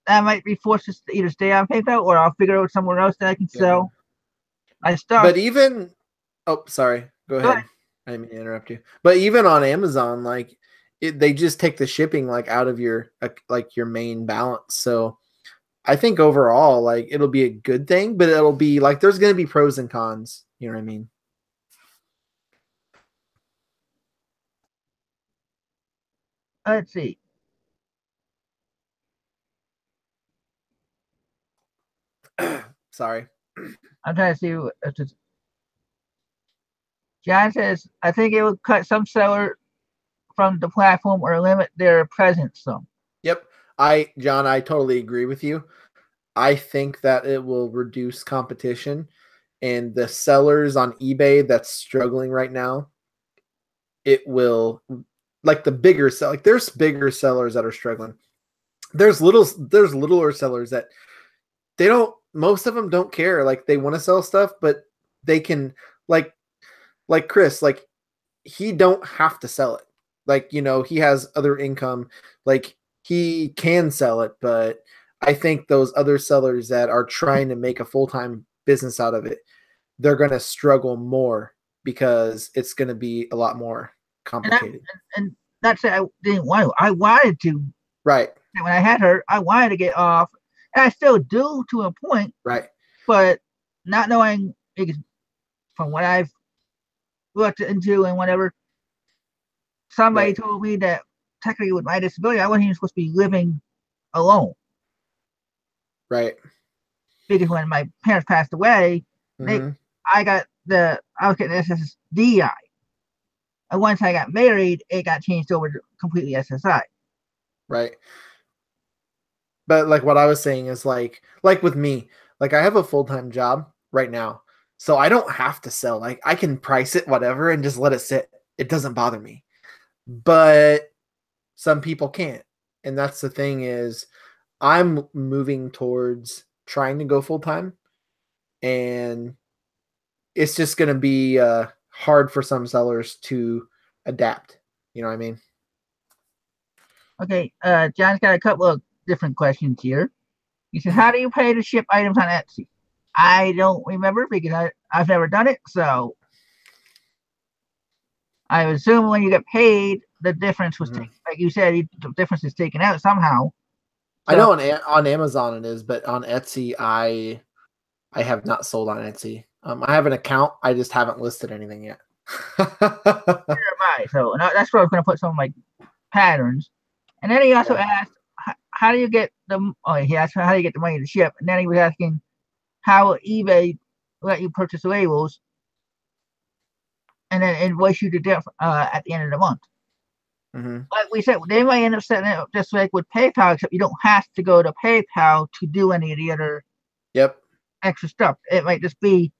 I might be forced to either stay on PayPal or I'll figure out somewhere else that I can sell my stuff. But even, sorry, go ahead. I didn't mean to interrupt you. But even on Amazon, they just take the shipping out of your your main balance. So I think overall, it'll be a good thing, but it'll be there's going to be pros and cons. You know what I mean? Let's see. Sorry. I'm trying to see if this. John says, I think it would cut some seller from the platform or limit their presence some. Yep. John, I totally agree with you. I think that it will reduce competition, and the sellers on eBay that's struggling right now, it will, the bigger there's bigger sellers that are struggling. There's littler sellers that most of them don't care. They want to sell stuff, but they can like Chris, he don't have to sell it. He has other income, he can sell it, but I think those other sellers that are trying to make a full-time business out of it, they're going to struggle more because it's going to be a lot more complicated. And not say I didn't want to. I wanted to. Right. When I had her, I wanted to get off, and I still do to a point. Right. But not knowing from what I've looked into and whatever, somebody Right. told me that technically with my disability, I wasn't even supposed to be living alone. Right. Because when my parents passed away, they Mm-hmm. I was getting SSDI. And once I got married, it got changed over to completely SSI. Right. But like what I was saying is like with me, like I have a full-time job right now. So I don't have to sell. Like I can price it whatever and just let it sit. It doesn't bother me. But some people can't. And that's the thing is I'm moving towards trying to go full-time, and it's just going to be hard for some sellers to adapt. You know what I mean? Okay, John's got a couple of different questions here. He says, "How do you pay to ship items on Etsy?" I don't remember because I've never done it, so I assume when you get paid, the difference was taken. Like you said, the difference is taken out somehow. I So know on Amazon it is, but on Etsy I have not sold on Etsy. I have an account. I just haven't listed anything yet. so that's where I was going to put some of my patterns. And then he also Yeah. asked, "How do you get the?" Oh, he asked, "How do you get the money to ship?" And then he was asking, "How eBay let you purchase labels and then invoice you at the end of the month?" Mm-hmm. Like we said, they might end up setting it up just like with PayPal, except you don't have to go to PayPal to do any of the other Yep. extra stuff. It might just be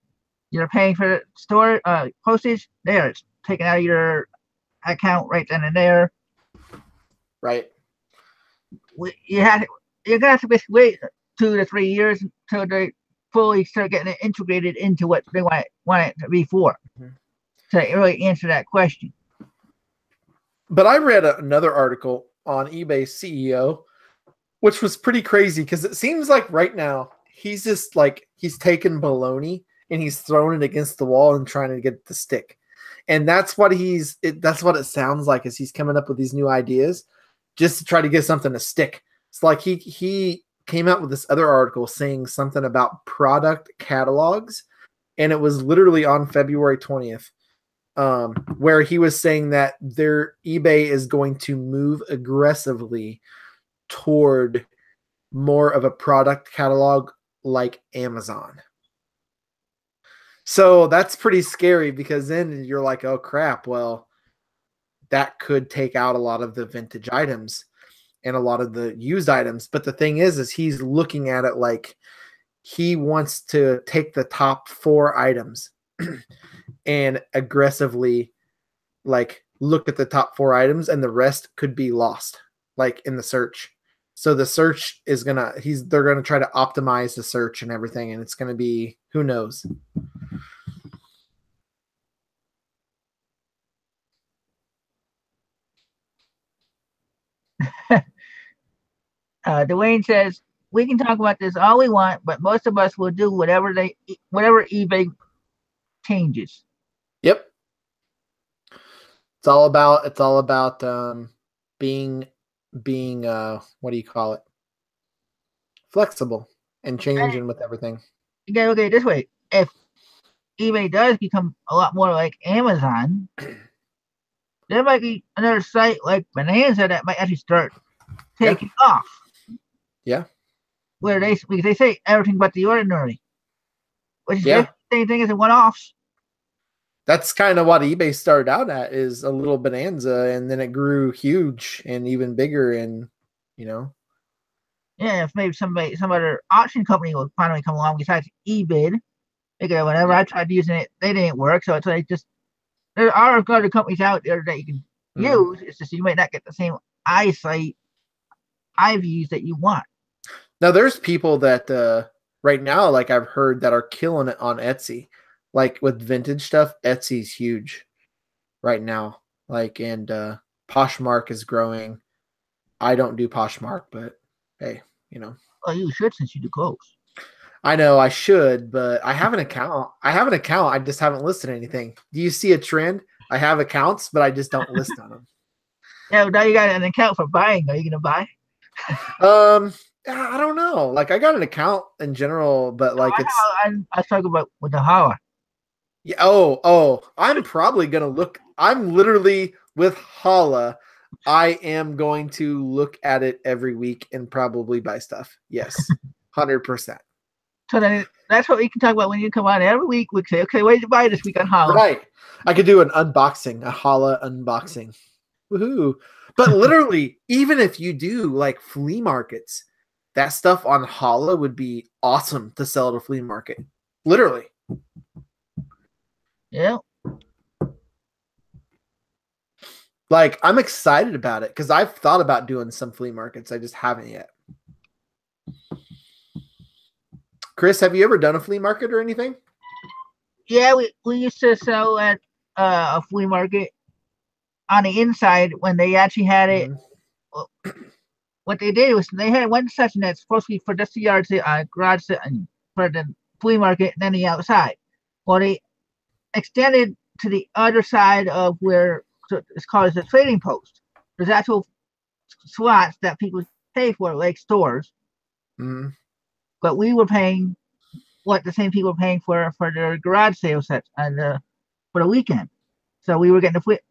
you're paying for the store postage. There, it's taken out of your account right then and there. Right. You have you're gonna have to basically wait 2 to 3 years until they fully start getting it integrated into what they want it to be for. Mm-hmm. To really answer that question. But I read another article on eBay CEO, which was pretty crazy because it seems like right now he's just like he's taken baloney and he's thrown it against the wall and trying to get it to stick. And that's what that's what it sounds like is he's coming up with these new ideas just to try to get something to stick. It's like he came out with this other article saying something about product catalogs, and it was literally on February 20th. Where he was saying that their eBay is going to move aggressively toward more of a product catalog like Amazon. So that's pretty scary because then you're like, oh crap, well, that could take out a lot of the vintage items and a lot of the used items. But the thing is he's looking at it like he wants to take the top 4 items and aggressively like look at the top 4 items and the rest could be lost like in the search. So the search is they're gonna try to optimize the search and everything, and it's gonna be who knows. Dwayne says we can talk about this all we want, but most of us will do whatever eBay changes. Yep. It's all about being what do you call it? Flexible and changing with everything. You gotta look at it this way: if eBay does become a lot more like Amazon, there might be another site like Bonanza that might actually start taking off. Yeah. Where because they say everything but the ordinary, which is the same thing as the one-offs. That's kind of what eBay started out at, is a little bonanza, and then it grew huge and even bigger, and Yeah, if maybe some other auction company will finally come along besides eBay, because whenever I tried using it, they didn't work. So it's like just there are other companies out there that you can use. It's just you might not get the same eyesight eye views that you want. Now there's people that right now, like I've heard, that are killing it on Etsy, like with vintage stuff. Etsy's huge right now. Like, and Poshmark is growing. I don't do Poshmark, but hey, Well, you should since you do clothes. I know I should, but I have an account. I just haven't listed anything. Do you see a trend? I have accounts, but I just don't list on them. Yeah, now you got an account for buying. Are you gonna buy? I don't know. Like I got an account in general, but like it's I was talking about with the holler. yeah. Oh. I'm probably gonna look. I'm literally with Hala. I am going to look at it every week and probably buy stuff. Yes, 100%. So then that's what we can talk about when you come on every week. We say, okay, what did you buy this week on holler? Right. I could do an unboxing, a Hala unboxing. Woohoo! But literally, even if you do like flea markets, that stuff on Hala would be awesome to sell at a flea market. Literally. Yeah. Like I'm excited about it because I've thought about doing some flea markets. I just haven't yet. Chris, have you ever done a flea market or anything? Yeah, we used to sell at a flea market on the inside when they actually had it. Mm-hmm. What they did was they had one section that's supposed to be for just the yard sale, garage sale, and for the flea market, and then the outside. Well, they extended to the other side of where so it's called as a trading post. There's actual slots that people pay for, like stores, Mm-hmm. but we were paying what the same people were paying for their garage sale sets and for the weekend. So we were getting the flip,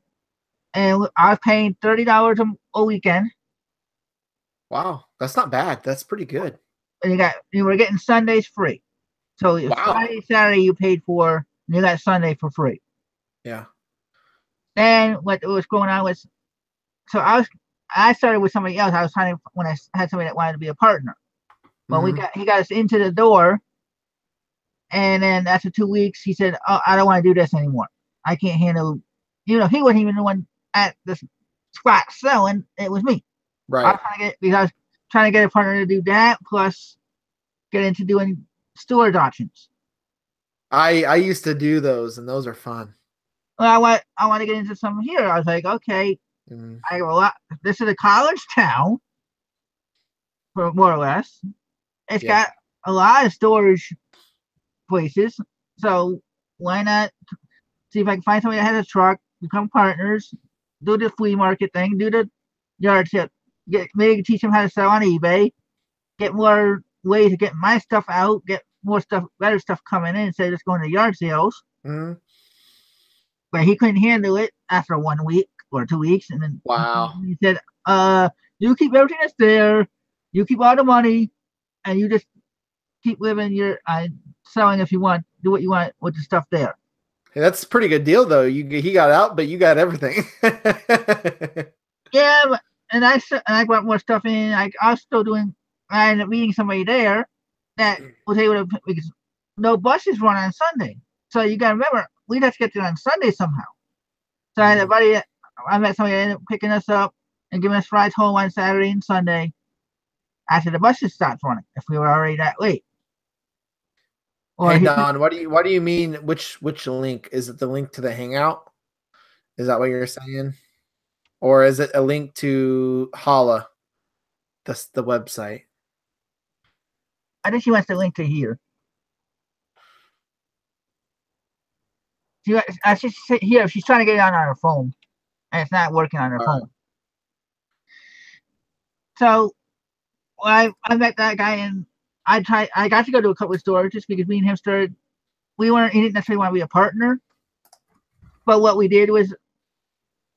and I was paying $30 a weekend, Wow, that's not bad. That's pretty good. and you were getting Sundays free. So it was Wow. Friday, Saturday you paid for, and you got Sunday for free. Yeah. Then what was going on was, so I started with somebody else. I was trying to when I had somebody that wanted to be a partner. Well, Mm-hmm. he got us into the door, and then after 2 weeks, he said, "Oh, I don't want to do this anymore. I can't handle." He wasn't even the one at the spot selling. It was me. I Right. was trying to get because I was trying to get a partner to do that, plus get into doing storage auctions. I used to do those, and those are fun. Well, I want to get into some here. I was like, okay, Mm-hmm. I go, well, this is a college town, for more or less. It's Yeah. got a lot of storage places, so why not see if I can find somebody that has a truck, become partners, do the flea market thing, do the yard sale, maybe teach them how to sell on eBay, get more ways of getting my stuff out, get more stuff, better stuff coming in instead of just going to yard sales. Mm-hmm. But he couldn't handle it after 1 week or 2 weeks, and then Wow. he said, you keep everything that's there, you keep all the money, and you just keep living your selling if you want, do what you want with the stuff there." Hey, that's a pretty good deal, though. He got out, but you got everything. Yeah, but, and I brought more stuff in. I was still doing. I ended up meeting somebody there that was able to because no buses run on Sunday. So you got to remember we'd have to get there on Sunday somehow. So I had a buddy. I met somebody that ended up picking us up and giving us rides home on Saturday and Sunday after the buses stopped running if we were already that late. Or Hey Don, what do you mean? Which link is it? The link to the Hangout? Is that what you're saying, or is it a link to Hala, the website? I think she wants to link to here. She's here. She's trying to get it on her phone, and it's not working on her phone. So I met that guy, and I got to go to a couple of stores just because me and him started. He didn't necessarily want to be a partner, but what we did was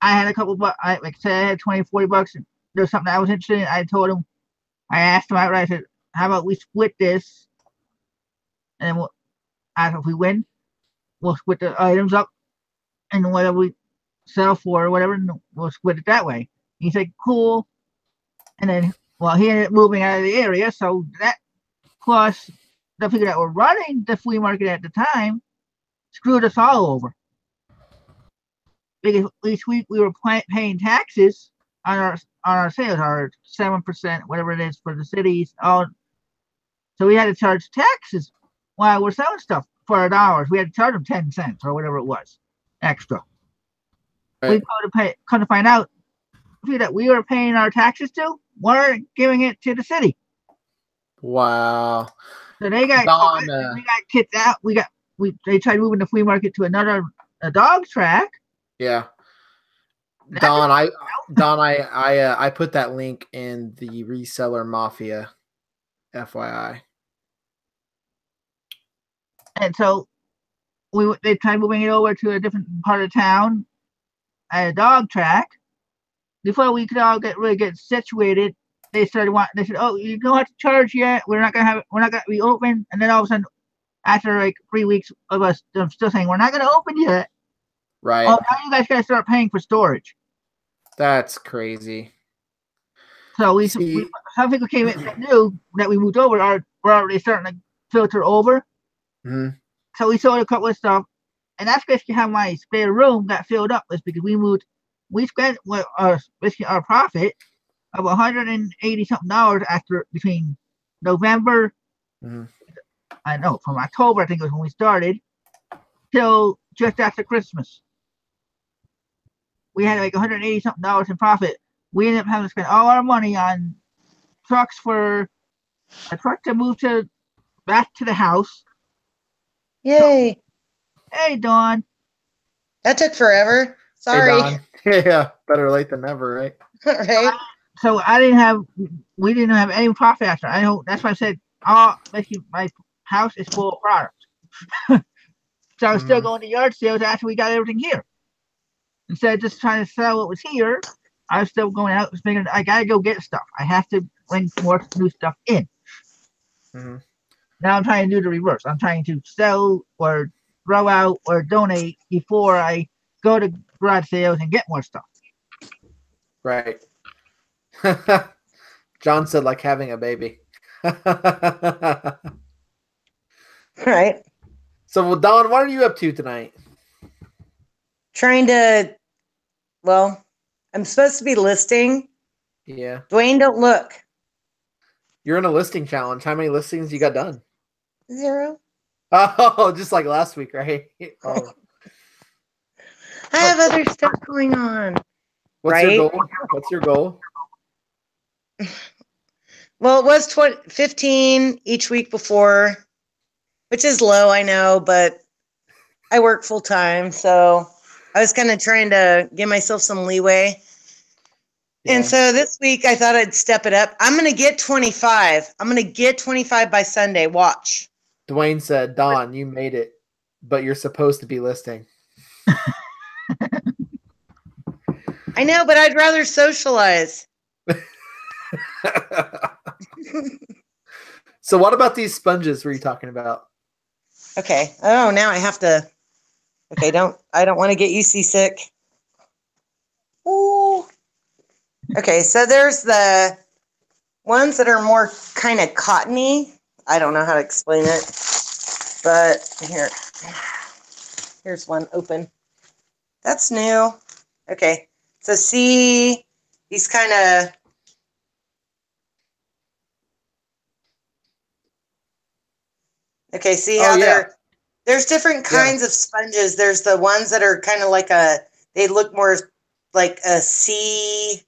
I had a couple bucks. Like I said, I had 20, 40 bucks. And there was something I was interested in. I told him, I asked him outright. I said, "How about we split this, and if we win, we'll split the items up, and whatever we sell for, or whatever, and we'll split it that way." He said, "Cool." And then, well, he ended up moving out of the area, so that plus the people that were running the flea market at the time screwed us all over. Because each week we were paying taxes on our sales, our 7%, whatever it is for the cities. So we had to charge taxes while we're selling stuff for our dollars. We had to charge them 10 cents or whatever it was extra. Right. We come to find out that we were paying our taxes to weren't giving it to the city. Wow. So they got Don, we got kicked out. They tried moving the flea market to a dog track. Yeah. Don, I put that link in the reseller mafia, FYI. And so they tried moving it over to a different part of town at a dog track. Before we could all really get situated, they said, "Oh, you don't have to charge yet. We're not gonna be open." And then all of a sudden, after like 3 weeks of us still saying we're not gonna open yet, right? Oh, now you guys gotta start paying for storage. That's crazy. So some people came in that knew that we moved over were already starting to filter over. Mm-hmm. So we sold a couple of stuff, and that's basically how my spare room got filled up. Was because we spent basically our profit of $180 something after between November, I know from October I think it was when we started, till just after Christmas. We had like $180 something in profit. We ended up having to spend all our money on trucks for a truck to move back to the house. Yay! Hey, Dawn. That took forever. Sorry. Hey, yeah, better late than never, right? Right. So we didn't have any profit after. I know that's why I said, basically my house is full of products. So I was still going to yard sales after we got everything here. Instead of just trying to sell what was here, I was still going out thinking I gotta go get stuff. I have to bring more new stuff in. Mm-hmm. Now I'm trying to do the reverse. I'm trying to sell or throw out or donate before I go to garage sales and get more stuff. Right. John said like having a baby. Right. So, well, Don, what are you up to tonight? I'm supposed to be listing. Yeah. Dwayne, don't look. You're in a listing challenge. How many listings you got done? 0. Oh, just like last week, right? Oh. I have other stuff going on. What's your goal? What's your goal? Well, it was 15 each week before, which is low, I know, but I work full time, so I was kind of trying to give myself some leeway. Yeah. And so this week I thought I'd step it up. I'm going to get 25. I'm going to get 25 by Sunday. Watch. Dwayne said, Don, you made it, but you're supposed to be listing. I know, but I'd rather socialize. So what about these sponges were you talking about? Okay. Oh, now I have to. Okay, I don't want to get you seasick. Ooh. Okay, so there's the ones that are more kind of cottony. I don't know how to explain it, but here's one open. That's new. Okay, so see these kind of. Okay, see how there's different kinds of sponges. There's the ones that are kind of like they look more like a sea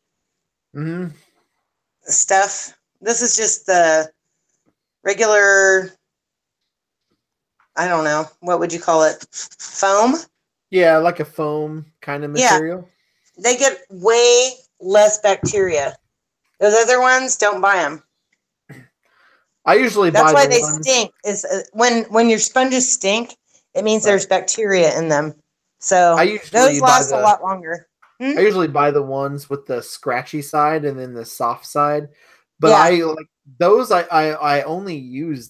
stuff. This is just the regular, I don't know, what would you call it? Foam? Yeah, like a foam kind of material. Yeah. They get way less bacteria. Those other ones, don't buy them. I usually That's buy why the they ones. stink. Is when your sponges stink, it means there's bacteria in them. So those last a lot longer. I usually buy the ones with the scratchy side and then the soft side. But I like those. I only use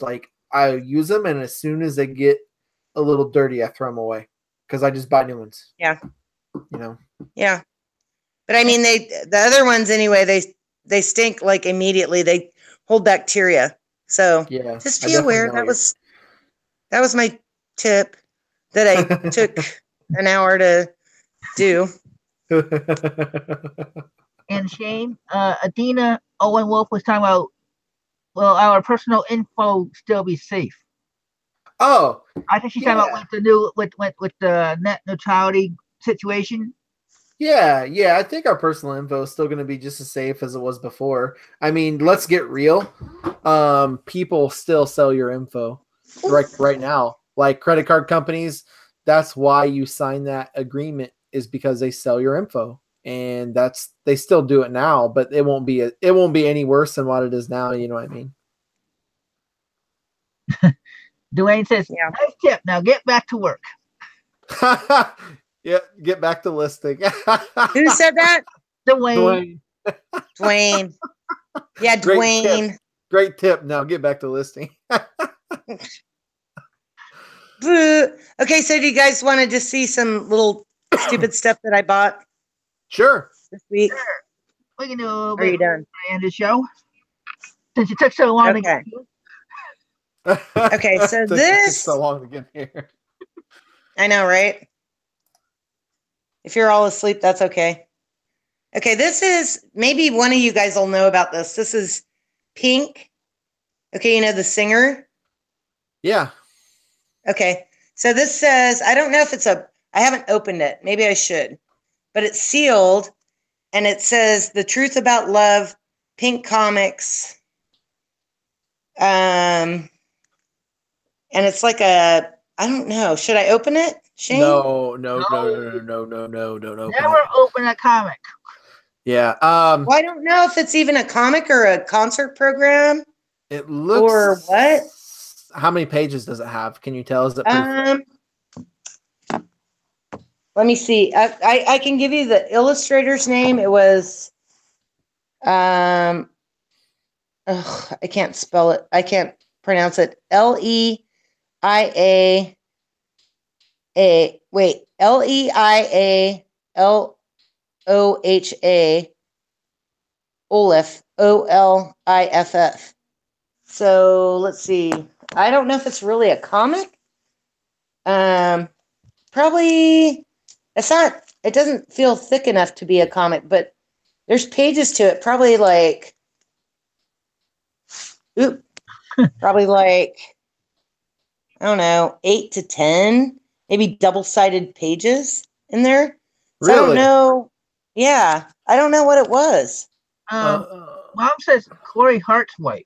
I use them, and as soon as they get a little dirty, I throw them away because I just buy new ones. Yeah. You know. Yeah, but I mean the other ones anyway. They stink like immediately. They hold bacteria. So just be aware. That was my tip that I took an hour to do. And Shane, Adina Owen Wolf was talking about, will our personal info still be safe? Oh, I think she's talking about with the net neutrality situation. Yeah, I think our personal info is still going to be just as safe as it was before. I mean, let's get real. People still sell your info right now. Like credit card companies, that's why you sign that agreement, is because they sell your info. and they still do it now, but it won't be any worse than what it is now. You know what I mean? Dwayne says, Yeah. nice tip. Now get back to work. Yeah, get back to listing. Who said that? Dwayne. Dwayne. Yeah, Great Dwayne. tip. Great tip. Now get back to listing. Boo. Okay, so do you guys want to just see some little stupid stuff that I bought Sure. this week? We can do a little Are you bit done? of the show. Since it took so long to Okay. get here. Okay, so Took this. so long to get here. I know, right? If you're all asleep, that's okay. Okay, this is, maybe one of you guys will know about this. This is Pink. Okay, you know the singer? Yeah. Okay, so this says, I don't know if I haven't opened it. Maybe I should. But it's sealed, and it says, The Truth About Love, Pink Comics. And it's like I don't know. Should I open it, Shane? No. Don't open Never it. open a comic. Yeah. Well, I don't know if it's even a comic or a concert program. It looks. Or what? How many pages does it have? Can you tell? Is it pretty Let me see. I can give you the illustrator's name. It was I can't spell it. I can't pronounce it. Leiaa. Wait, LeialohA. Oliff. Oliff. So let's see. I don't know if it's really a comic. Probably it's not. It doesn't feel thick enough to be a comic, but there's pages to it. Probably like, probably like, I don't know, 8 to 10, maybe double-sided pages in there. So Really? I don't know. Yeah, I don't know what it was. Mom says Corey Hart's wife.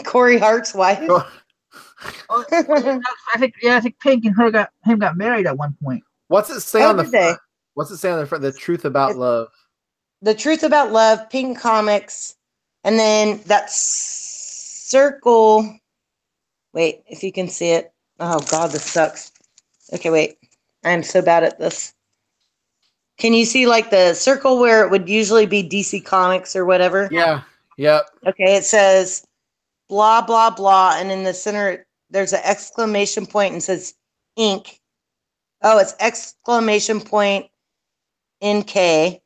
Corey Hart's wife. Oh, I think Pink and him got married at one point. What's it say Oh, on the did they? front? What's it say on the front? The Truth About Love. The Truth About Love, Pink Comics, and then that circle. Wait, if you can see it. Oh, God, this sucks. Okay, wait. I'm so bad at this. Can you see like the circle where it would usually be DC Comics or whatever? Yeah. Yep. Okay, it says blah, blah, blah. And in the center, there's an exclamation point and says ink. Oh, it's exclamation point NK. And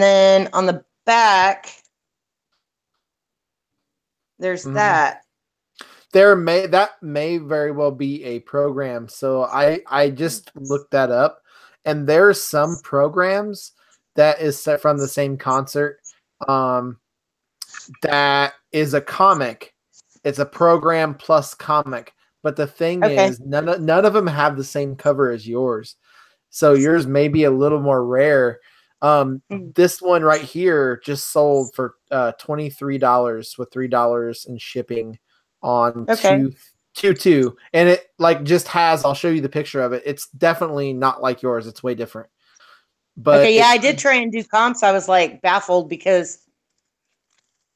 then on the back, there's that. That may very well be a program. So I just looked that up, and there's some programs that is set from the same concert. That is a comic. It's a program plus comic. But the thing is, none of them have the same cover as yours. So yours may be a little more rare. This one right here just sold for $23 with $3 in shipping on 2.2, and it like just has. I'll show you the picture of it. It's definitely not like yours. It's way different. But yeah, I did try and do comps. I was like baffled because.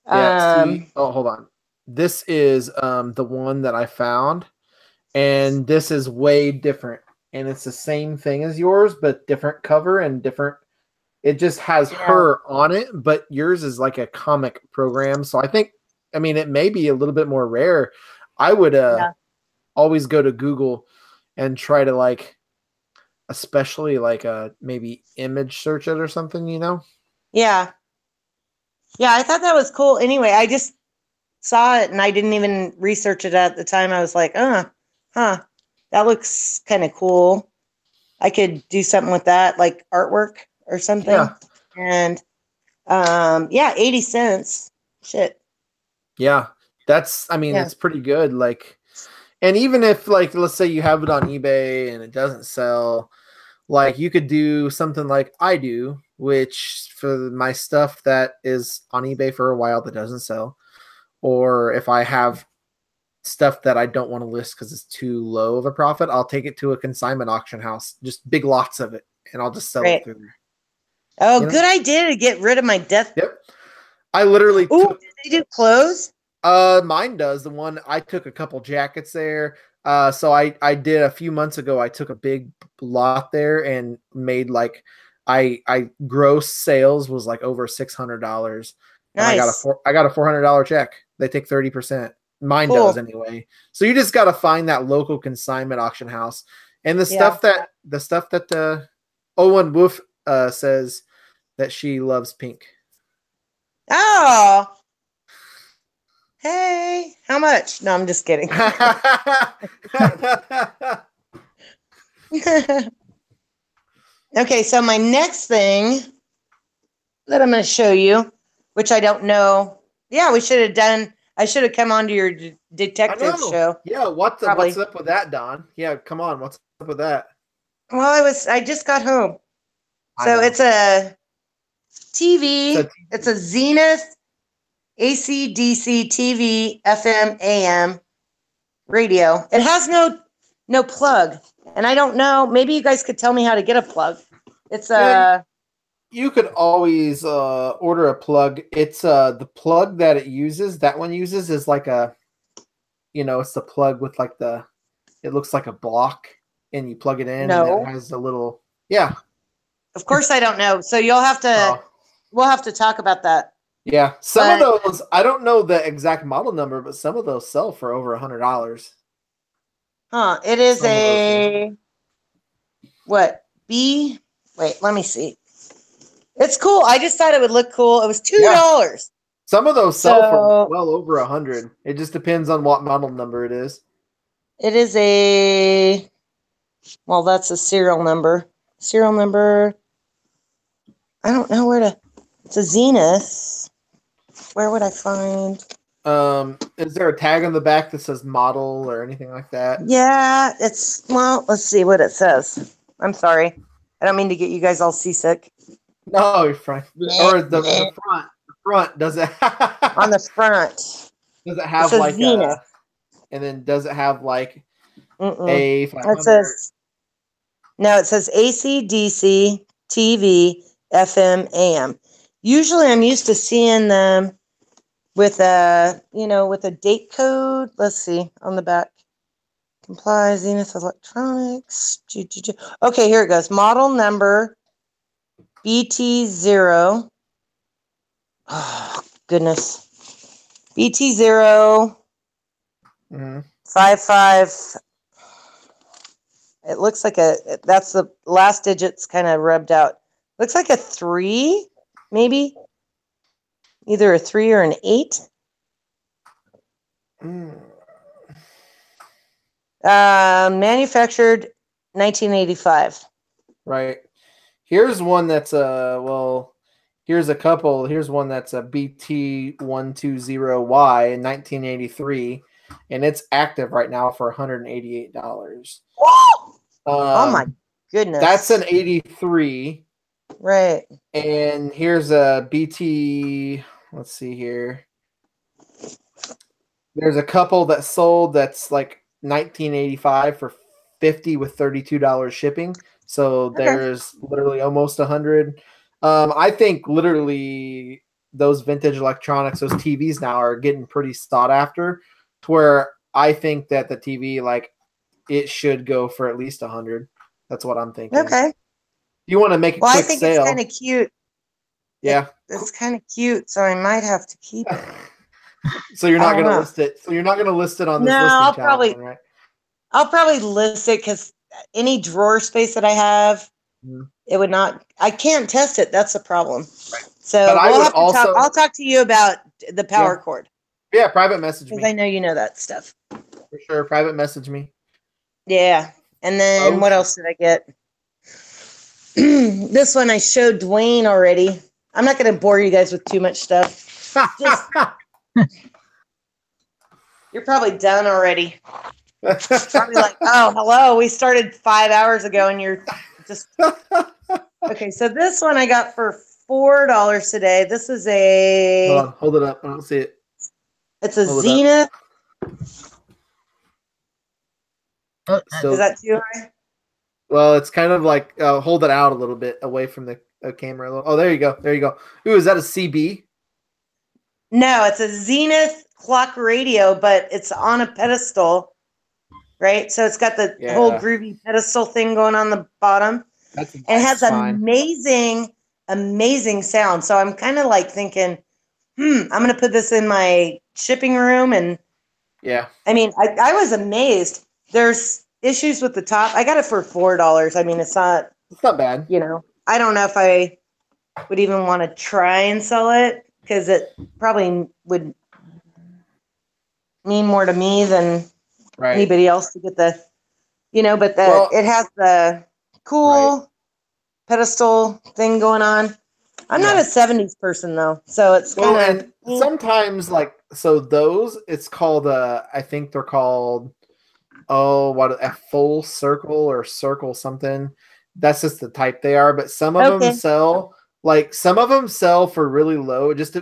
See, hold on. This is the one that I found, and this is way different, and it's the same thing as yours, but different cover and different. It just has her on it, but yours is like a comic program. So I mean, it may be a little bit more rare. I would always go to Google and try to like, especially like maybe image search it or something, you know? Yeah. Yeah, I thought that was cool. Anyway, I just saw it and I didn't even research it at the time. I was like, that looks kind of cool. I could do something with that, like artwork or something. Yeah. And 80 cents. Shit. Yeah. That's pretty good. Like, and even if like, let's say you have it on eBay and it doesn't sell, like you could do something like I do, which for my stuff that is on eBay for a while that doesn't sell, or if I have stuff that I don't want to list because it's too low of a profit, I'll take it to a consignment auction house, just big lots of it, and I'll just sell Right. it through there. Oh, You know? good idea to get rid of my death. Yep. I literally Ooh, took. did they do clothes? Mine does. The one I took a couple jackets there. So I did a few months ago. I took a big lot there and made like I gross sales was like over $600, and Nice. I got a $400 check. They take 30%. Mine Cool. does anyway. So you just got to find that local consignment auction house, and the Yeah. stuff that Owen Wolf says that she loves pink. Oh. Hey, how much? No, I'm just kidding. Okay, so my next thing that I'm going to show you, which I don't know. Yeah, we should have done. I should have come on to your detective show. Yeah, what's up with that, Don? Yeah, come on. What's up with that? Well, I just got home. So it's a TV. It's a Zenith AC DC TV FM AM radio. It has no plug, and I don't know. Maybe you guys could tell me how to get a plug. It's you could always order a plug. It's the plug that it uses. That one uses is like a, it's the plug with like it looks like a block, and you plug it in, and it has a little. Yeah. Of course, I don't know. So you'll have to. We'll have to talk about that. Yeah, some of those, I don't know the exact model number, but some of those sell for over $100. Huh? It is what? B? Wait, let me see. It's cool. I just thought it would look cool. It was $2. Yeah. Some of those sell for well over $100. It just depends on what model number it is. It is well, that's a serial number. Serial number. I don't know where to. It's a Zenith. Where would I find? Is there a tag on the back that says model or anything like that? Yeah, let's see what it says. I'm sorry. I don't mean to get you guys all seasick. No, you're fine. Or the front. The front, does it on the front. Does it have like Zenith. And then does it have like a 500? It says AC, DC, TV, FM, AM. Usually I'm used to seeing them with with a date code. Let's see on the back. Comply Zenith Electronics. Okay, here it goes. Model number BT0. Oh, goodness. BT0 55. It looks like that's the last digit's kind of rubbed out. Looks like a 3, maybe. Either a 3 or an 8. Manufactured 1985. Right. Here's one that's here's a couple. Here's one that's a BT120Y in 1983, and it's active right now for $188. Oh my goodness. That's an 83. Right. And here's a BT, let's see here. There's a couple that sold that's like 1985 for $50 with $32 shipping. So there's literally almost 100. I think literally those vintage electronics, those TVs now are getting pretty sought after, to where I think that the TV, like, it should go for at least 100. That's what I'm thinking. Okay. You want to make a quick I think sale. It's kind of cute. Yeah. It's kind of cute, so I might have to keep it. So you're not going to list it. So you're not going to list it on this listing channel, right? I'll probably list it because any drawer space that I have, it would not. I can't test it. That's the problem. Right. So I'll talk to you about the power cord. Yeah, private message me. Because I know you know that stuff. For sure, private message me. Yeah, and then what else did I get? This one I showed Dwayne already. I'm not going to bore you guys with too much stuff. You're probably done already. Probably like, oh, hello. We started 5 hours ago, and you're just okay. So this one I got for $4 today. This is a. Hold it up. I don't see it. It's a Zenith. Is that too high? Well, it's kind of like hold it out a little bit away from the camera. Oh, there you go. There you go. Ooh, is that a CB? No, it's a Zenith clock radio, but it's on a pedestal, right? So it's got the whole groovy pedestal thing going on the bottom. That's and it has amazing, amazing sound. So I'm kind of like thinking, I'm going to put this in my shipping room. And yeah, I mean, I was amazed. There's issues with the top. I got it for $4. I mean, it's not bad. You know, I don't know if I would even want to try and sell it because it probably would mean more to me than anybody else to get the, but it has the cool pedestal thing going on. I'm not a 70s person though, so it's kind of sometimes those it's called I think they're called a full circle or circle something. That's just the type they are, but some of them sell for really low. Just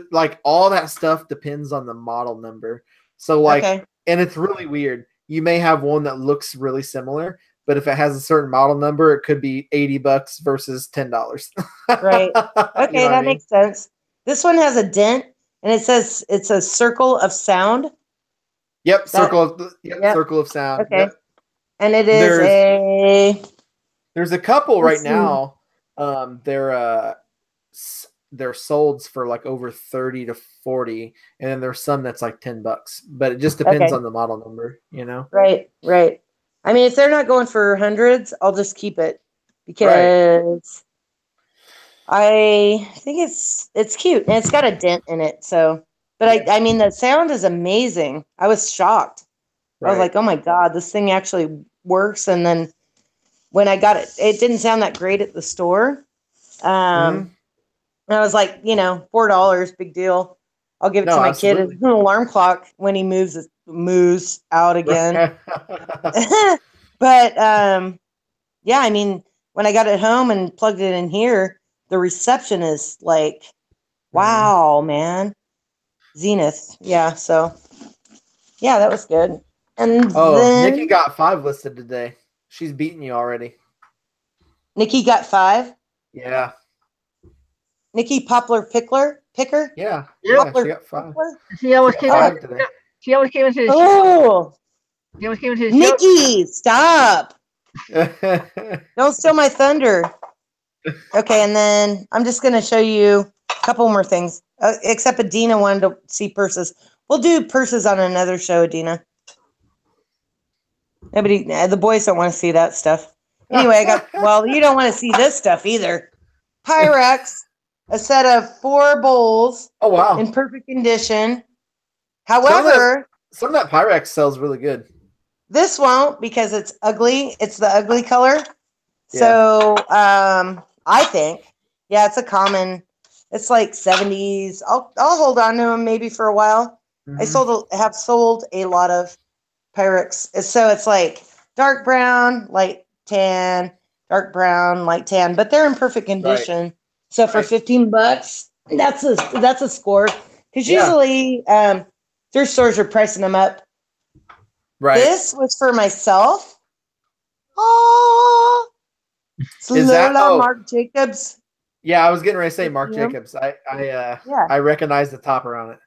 all that stuff depends on the model number. So and it's really weird. You may have one that looks really similar, but if it has a certain model number, it could be $80 versus $10. Right. Okay, that makes sense. This one has a dent, and it says it's a circle of sound. Yep, circle of sound. Okay. Yep. And it is There's a couple right now. They're sold for over 30 to 40, and then there's some that's $10. But it just depends on the model number, Right. I mean, if they're not going for hundreds, I'll just keep it because I think it's cute and it's got a dent in it. So, but I mean, the sound is amazing. I was shocked. I was like, oh my God, this thing actually works. And then when I got it, it didn't sound that great at the store. And I was like, $4, big deal. I'll give it to my kid as an alarm clock when he moves out again. But yeah, I mean, when I got it home and plugged it in here, the reception is like, wow, man. Zenith. Yeah, so yeah, that was good. And then Nikki got 5 listed today. She's beating you already. Nikki got 5? Yeah. Nikki Poplar Picker? Yeah. Poplar she got 5. She always came in today. She always came into the show. She always came into the Nikki, stop. Don't steal my thunder. Okay, and then I'm just going to show you a couple more things. Except Adina wanted to see purses. We'll do purses on another show, Adina. The boys don't want to see that stuff. Anyway, you don't want to see this stuff either. Pyrex, a set of 4 bowls. Oh, wow. In perfect condition. However, some of that Pyrex sells really good. This won't because it's ugly. It's the ugly color. Yeah. So I think, it's a common. It's like 70s. I'll hold on to them maybe for a while. Mm-hmm. I have sold a lot of Pyrex. So it's like dark brown, light tan, dark brown, light tan, but they're in perfect condition. Right. So for $15, that's a score. Because usually thrift stores are pricing them up. Right. This was for myself. Oh, is that Marc Jacobs? Yeah, I was getting ready to say Marc Jacobs. I recognize the topper on it.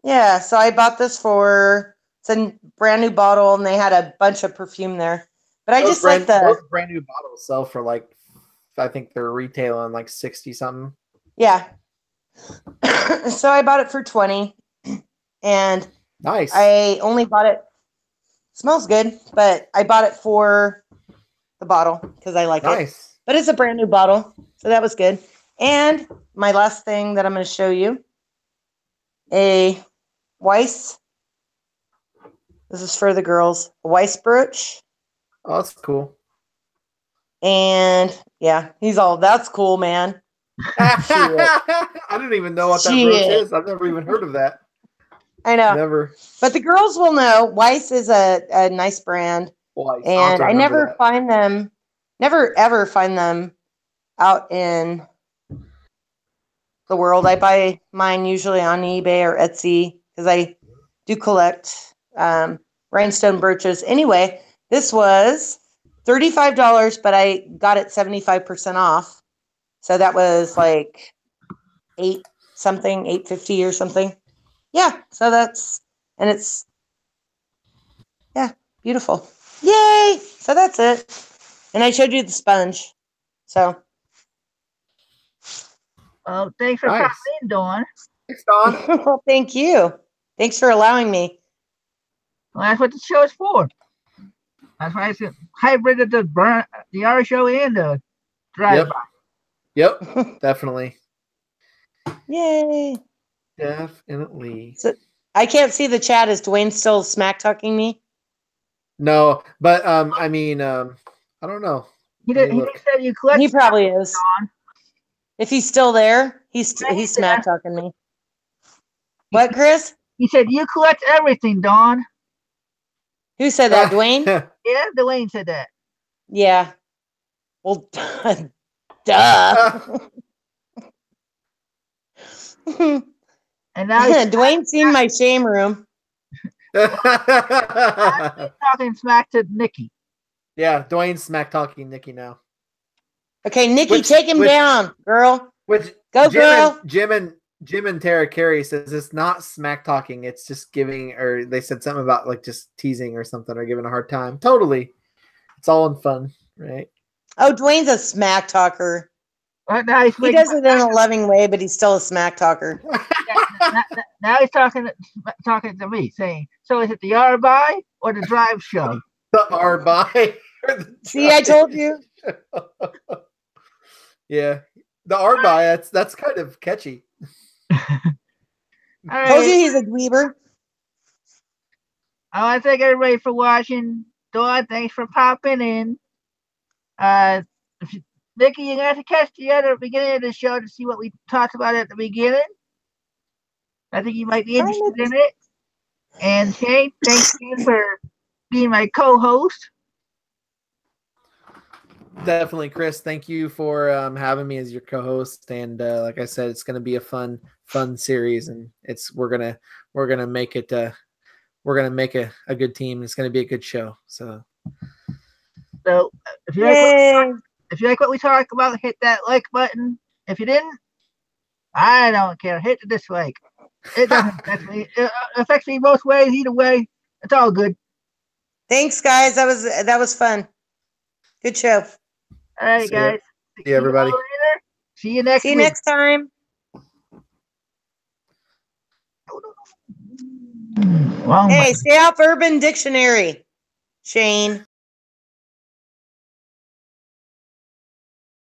Yeah, so I bought this it's a brand new bottle, and they had a bunch of perfume there. But those brand new bottles sell for I think they're retailing like 60 something. Yeah. So I bought it for 20, and nice. I only bought it. Smells good, but I bought it for the bottle because I like it. But it's a brand new bottle, so that was good. And my last thing that I'm going to show you, a Weiss. This is for the girls. A Weiss brooch. Oh, that's cool. And yeah, he's all, that's cool, man. I don't even know what that brooch is. I've never even heard of that. I know. Never. But the girls will know. Weiss is a nice brand. Weiss. And I never ever find them out in the world. I buy mine usually on eBay or Etsy because I do collect rhinestone brooches. Anyway, this was $35, but I got it 75% off. So that was like $850 or something. Yeah. So and it's, yeah, beautiful. Yay. So that's it. And I showed you the sponge. So. Well, thanks for Nice. popping in, Dawn. Thanks, Don. Well, thank you. Thanks for allowing me. Well, that's what the show is for. That's why it's a hybrid of the R show and the drive-by. Yep. Definitely. Yay. Definitely. So I can't see the chat. Is Dwayne still smack talking me? No, but I mean, I don't know. He Let me just look. said you collect. He probably is. Dawn. If he's still there, he's Yeah. smack talking me. What, Chris? He said you collect everything, Dawn. Who said that? Dwayne? Yeah, Dwayne said that. Yeah. Well, duh. And now he's Dwayne's seen my shame room. talking smack to Nikki. Yeah, Dwayne's smack talking Nikki now. Okay, Nikki, take him down, girl. Which Go, girl. Jim and Tara Carey says it's not smack talking, it's just giving, or they said something about like just teasing or something or giving a hard time. Totally. It's all in fun, right? Oh, Dwayne's a smack talker. Now He does it in a loving way, but he's still a smack talker. Now he's talking to me, saying, "So is it the R-by or the drive show?" The R-by. See, I told you. Yeah, the R-by. That's kind of catchy. All right. Told you he's a dweeber. I want to thank everybody for watching. Dawn, thanks for popping in. Nikki, you're gonna have to catch the other beginning of the show to see what we talked about at the beginning. I think you might be interested in it. And Shane, thank you for being my co-host. Definitely, Chris. Thank you for having me as your co-host. And like I said, it's going to be a fun series, and we're gonna make it. We're gonna make a good team. It's going to be a good show. So if you like what we talk about, hit that like button. If you didn't, I don't care. Hit the dislike. It doesn't affect me. It affects me both ways. Either way, it's all good. Thanks, guys. That was fun. Good show. All right, guys. See you, everybody. See you next week. Next time. Hey, stay off Urban Dictionary, Shane.